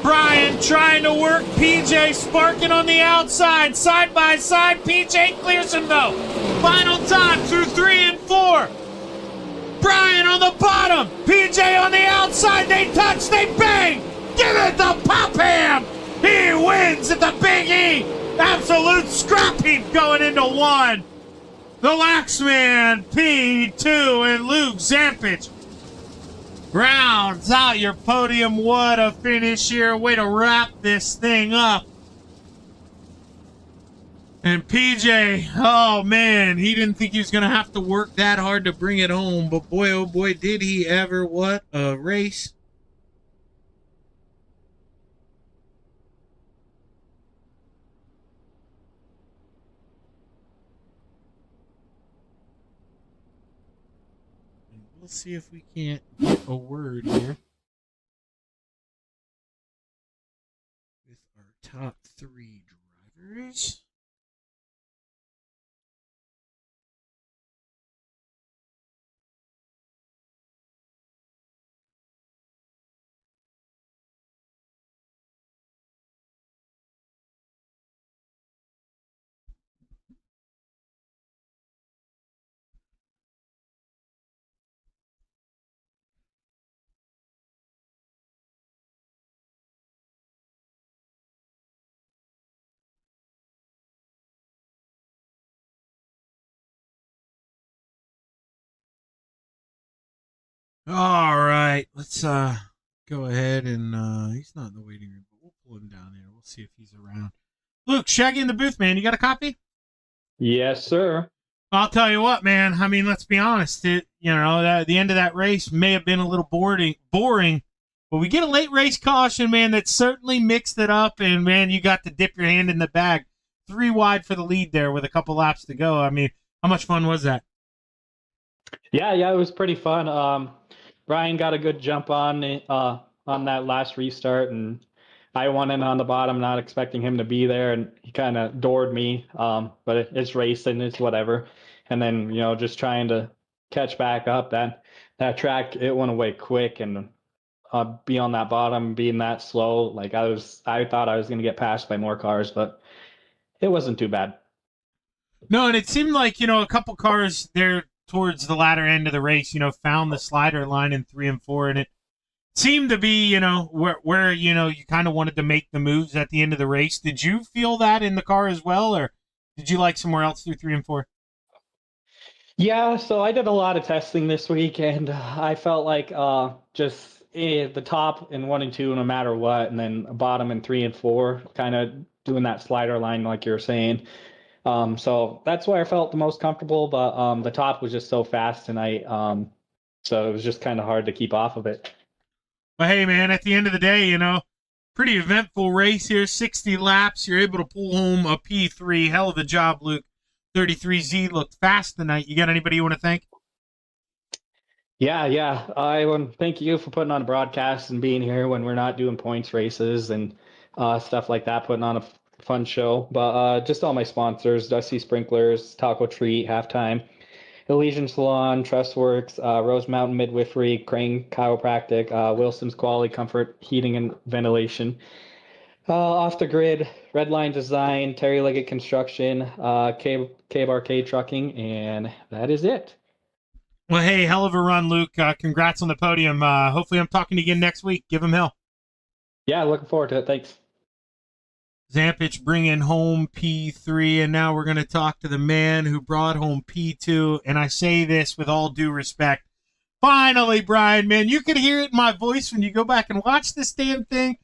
Brian trying to work PJ, sparking on the outside. Side by side, PJ clears him though. Final time through 3 and 4. Brian on the bottom. PJ on the outside. They touch, they bang. Give it to Popham. He wins at the Big E. Absolute scrap heap going into 1. The Laxman, P2, and Luke Zampich rounds out your podium. What a finish here. Way to wrap this thing up. And PJ, oh man, he didn't think he was going to have to work that hard to bring it home. But boy, oh boy, did he ever. What a race. We'll see if we can't get a word here with our top 3 drivers. All right, let's go ahead and he's not in the waiting room, but we'll pull him down there. We'll see if he's around. Luke, Shaggy in the booth, man. You got a copy? Yes, sir. I'll tell you what, man. I mean, let's be honest. The end of that race may have been a little boring, but we get a late race caution, man, that certainly mixed it up, and man, you got to dip your hand in the bag. 3 wide for the lead there with a couple laps to go. I mean, how much fun was that? Yeah, it was pretty fun. Brian got a good jump on that last restart, and I went in on the bottom, not expecting him to be there, and he kind of doored me. But it's racing, it's whatever. And then just trying to catch back up. That track, it went away quick, and be on that bottom, being that slow, like I thought I was going to get passed by more cars, but it wasn't too bad. No, and it seemed like, a couple cars there towards the latter end of the race, found the slider line in 3 and 4, and it seemed to be, where you kind of wanted to make the moves at the end of the race. Did you feel that in the car as well, or did you like somewhere else through 3 and 4? Yeah, so I did a lot of testing this week, and I felt like just the top in 1 and 2, no matter what, and then bottom in 3 and 4, kind of doing that slider line like you were saying. So that's where I felt the most comfortable, but the top was just so fast tonight, so it was just kind of hard to keep off of it. But hey, man, at the end of the day, pretty eventful race here, 60 laps. You're able to pull home a P3. Hell of a job, Luke. 33Z looked fast tonight. You got anybody you want to thank? Yeah. I want to thank you for putting on a broadcast and being here when we're not doing points races and stuff like that, putting on a fun show. But just all my sponsors: Dusty Sprinklers, Taco Treat, Halftime, Elysian Salon, Trustworks, Rose Mountain Midwifery, Crane Chiropractic, Wilson's Quality Comfort Heating and Ventilation, Off the Grid, Redline Design, Terry Leggett Construction, Cave Arcade Trucking, and that is it. Well, hey, hell of a run, Luke. Congrats on the podium. Hopefully I'm talking to you again next week. Give him hell. Yeah, looking forward to it. Thanks. Zampich bringing home P3, and now we're going to talk to the man who brought home P2, and I say this with all due respect. Finally, Brian, man, you could hear it in my voice when you go back and watch this damn thing.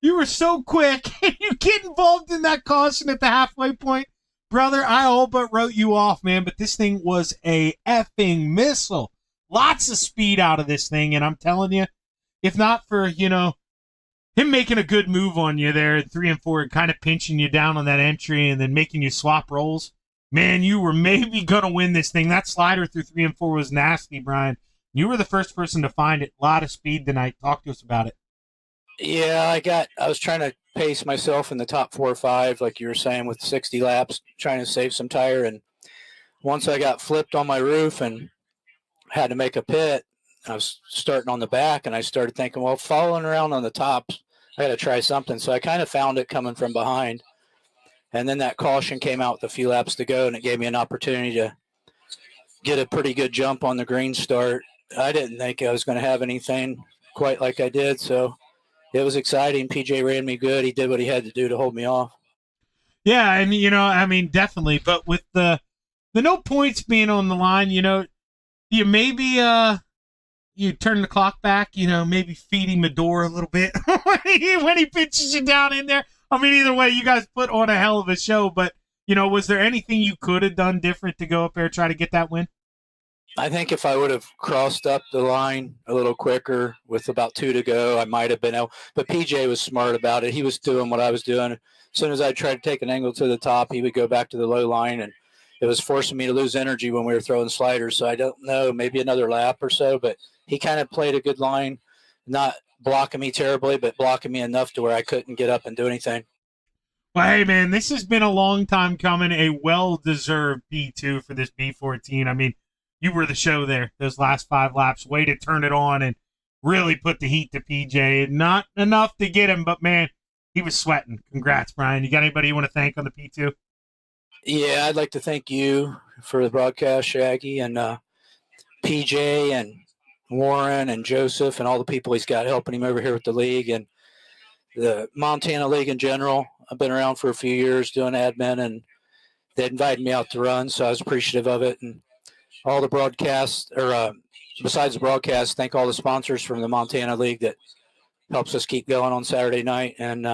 You were so quick, and you get involved in that caution at the halfway point. Brother, I all but wrote you off, man, but this thing was a effing missile. Lots of speed out of this thing, and I'm telling you, if not for, him making a good move on you there at 3 and 4 and kind of pinching you down on that entry and then making you swap rolls, man, you were maybe going to win this thing. That slider through 3 and 4 was nasty, Brian. You were the first person to find it. A lot of speed tonight. Talk to us about it. Yeah, I was trying to pace myself in the top 4 or 5, like you were saying, with 60 laps, trying to save some tire. And once I got flipped on my roof and had to make a pit, I was starting on the back, and I started thinking, well, following around on the tops, I got to try something. So I kind of found it coming from behind. And then that caution came out with a few laps to go, and it gave me an opportunity to get a pretty good jump on the green start. I didn't think I was going to have anything quite like I did, so it was exciting. PJ ran me good. He did what he had to do to hold me off. Yeah, and, definitely. But with the no points being on the line, you maybe you turn the clock back, maybe feed him the door a little bit when he pitches you down in there. Either way, you guys put on a hell of a show. But, was there anything you could have done different to go up there and try to get that win? I think if I would have crossed up the line a little quicker with about 2 to go, I might have been able. But PJ was smart about it. He was doing what I was doing. As soon as I tried to take an angle to the top, he would go back to the low line, and it was forcing me to lose energy when we were throwing sliders. So I don't know, maybe another lap or so. But he kind of played a good line, not blocking me terribly, but blocking me enough to where I couldn't get up and do anything. Well, hey, man, this has been a long time coming. A well-deserved P2 for this B14. You were the show there, those last 5 laps. Way to turn it on and really put the heat to PJ. Not enough to get him, but, man, he was sweating. Congrats, Brian. You got anybody you want to thank on the P2? Yeah, I'd like to thank you for the broadcast, Shaggy, and PJ and Warren and Joseph and all the people he's got helping him over here with the league and the Montana League in general. I've been around for a few years doing admin, and they invited me out to run, so I was appreciative of it. And all the broadcasts, or besides the broadcast, thank all the sponsors from the Montana League that helps us keep going on Saturday night. And,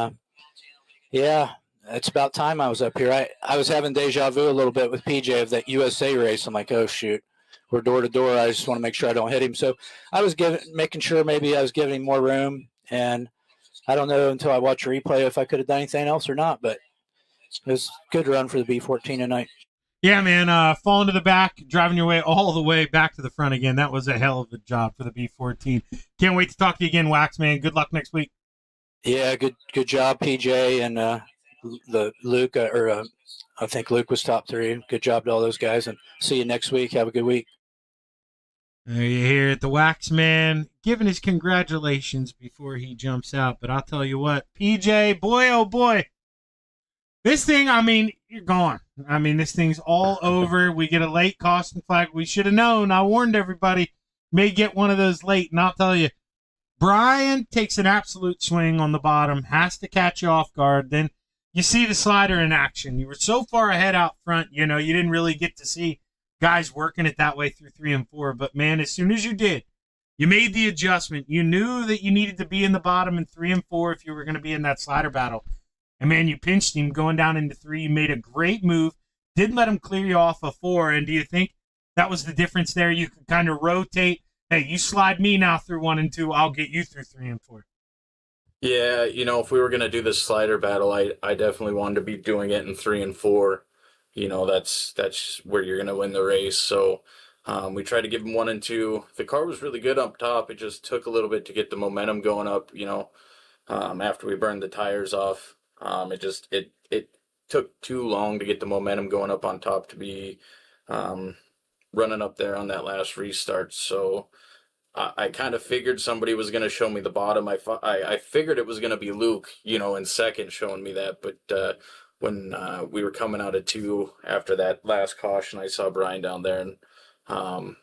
yeah, it's about time I was up here. I was having deja vu a little bit with PJ of that USA race. I'm like, oh, shoot, we're door to door. I just want to make sure I don't hit him. So I was making sure maybe I was giving him more room. And I don't know until I watch a replay if I could have done anything else or not. But it was a good run for the B14 tonight. Yeah, man, falling to the back, driving your way all the way back to the front again. That was a hell of a job for the B14. Can't wait to talk to you again, Wax, man. Good luck next week. Yeah, good job, PJ, and the Luke, I think Luke was top 3. Good job to all those guys, and see you next week. Have a good week. There you hear it, the Wax Man giving his congratulations before he jumps out. But I'll tell you what, PJ, boy, oh boy, this thing, I mean, you're gone. I mean, this thing's all over. We get a late caution flag. We should have known. I warned everybody. May get one of those late, and I'll tell you, Brian takes an absolute swing on the bottom, has to catch you off guard. Then you see the slider in action. You were so far ahead out front, you didn't really get to see guys working it that way through 3 and 4. But, man, as soon as you did, you made the adjustment. You knew that you needed to be in the bottom in 3 and 4 if you were going to be in that slider battle. And, man, you pinched him going down into 3. You made a great move. Didn't let him clear you off a 4. And do you think that was the difference there? You could kind of rotate. Hey, you slide me now through 1 and 2. I'll get you through 3 and 4. Yeah, if we were going to do this slider battle, I definitely wanted to be doing it in 3 and 4. That's where you're going to win the race. So we tried to give him 1 and 2. The car was really good up top. It just took a little bit to get the momentum going up, after we burned the tires off. It took too long to get the momentum going up on top to be running up there on that last restart. So I kind of figured somebody was going to show me the bottom. I figured it was going to be Luke, in second showing me that. But when we were coming out of 2 after that last caution, I saw Brian down there. And,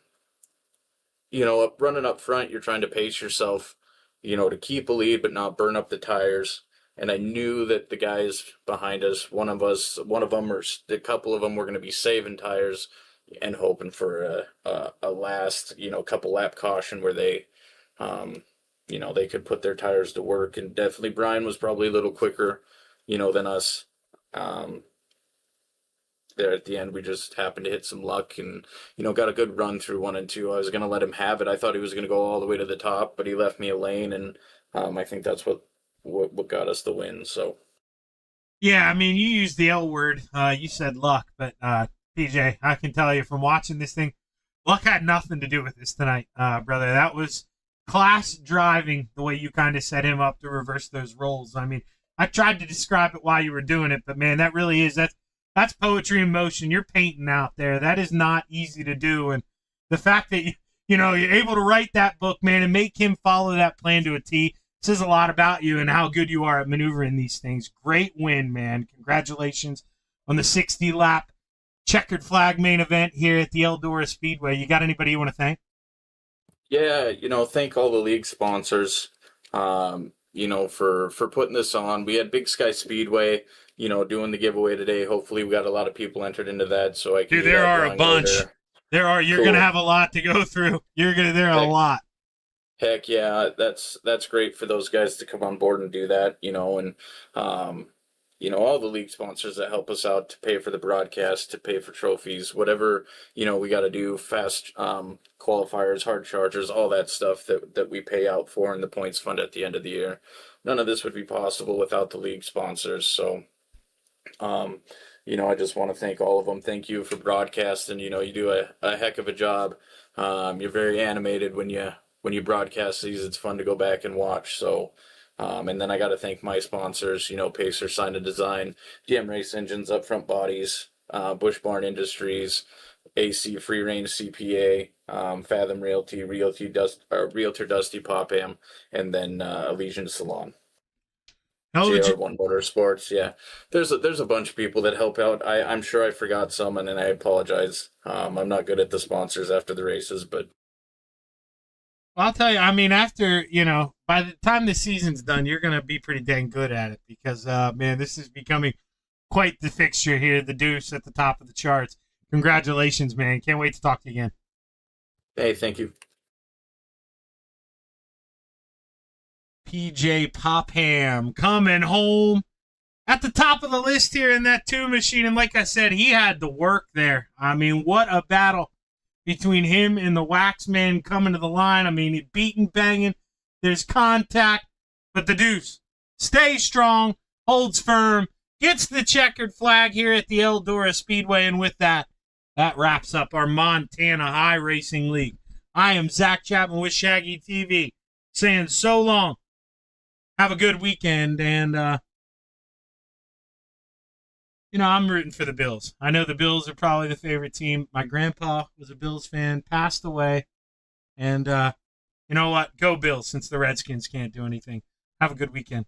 running up front, you're trying to pace yourself, to keep a lead but not burn up the tires. And I knew that the guys behind us, one of them or a couple of them were going to be saving tires and hoping for a last, couple lap caution where they, they could put their tires to work. And definitely Brian was probably a little quicker, than us. There at the end, we just happened to hit some luck and, got a good run through 1 and 2. I was going to let him have it. I thought he was going to go all the way to the top, but he left me a lane. And I think that's what got us the win. So. Yeah, I mean, you used the L word. You said luck, but PJ, I can tell you from watching this thing, luck had nothing to do with this tonight, brother. That was class driving, the way you kind of set him up to reverse those roles. I mean, I tried to describe it while you were doing it, but man, that really is that's poetry in motion. You're painting out there. That is not easy to do, and the fact that you're able to write that book, man, and make him follow that plan to a T says a lot about you and how good you are at maneuvering these things. Great win, man. Congratulations on the 60 lap checkered flag main event here at the Eldora Speedway. You got anybody you want to thank? Yeah, thank all the league sponsors, for putting this on. We had Big Sky Speedway, doing the giveaway today. Hopefully we got a lot of people entered into that, so I can. Dude, there are a bunch. Later. You're Cool. gonna have a lot to go through. There are a lot. Heck yeah, that's great for those guys to come on board and do that, and all the league sponsors that help us out to pay for the broadcast, to pay for trophies, whatever, we got to do, fast qualifiers, hard chargers, all that stuff that we pay out for in the points fund at the end of the year. None of this would be possible without the league sponsors. So, I just want to thank all of them. Thank you for broadcasting. You do a heck of a job. You're very animated when you broadcast these. It's fun to go back and watch. So, and then I got to thank my sponsors, Pacer Sign and Design, DM Race Engines, Upfront Bodies, Bush Barn Industries, AC Free Range CPA, Fathom Realty, Realtor Dusty Popham, and then Elysian Salon. GR1 Motorsports, yeah. There's a bunch of people that help out. I'm sure I forgot some, and I apologize. I'm not good at the sponsors after the races, but I'll tell you, I mean, after, by the time the season's done, you're going to be pretty dang good at it because, man, this is becoming quite the fixture here, the Deuce at the top of the charts. Congratulations, man. Can't wait to talk to you again. hey, thank you. PJ Popham coming home at the top of the list here in that 2 machine. And like I said, he had the work there. I mean, what a battle between him and the Waxman coming to the line. I mean, he beating, banging. There's contact. But the Deuce stays strong, holds firm, gets the checkered flag here at the Eldora Speedway. And with that wraps up our Montana High Racing League. I am Zach Chapman with Shaggy TV saying so long. Have a good weekend. And, I'm rooting for the Bills. I know the Bills are probably the favorite team. My grandpa was a Bills fan, passed away. And you know what? Go Bills, since the Redskins can't do anything. Have a good weekend.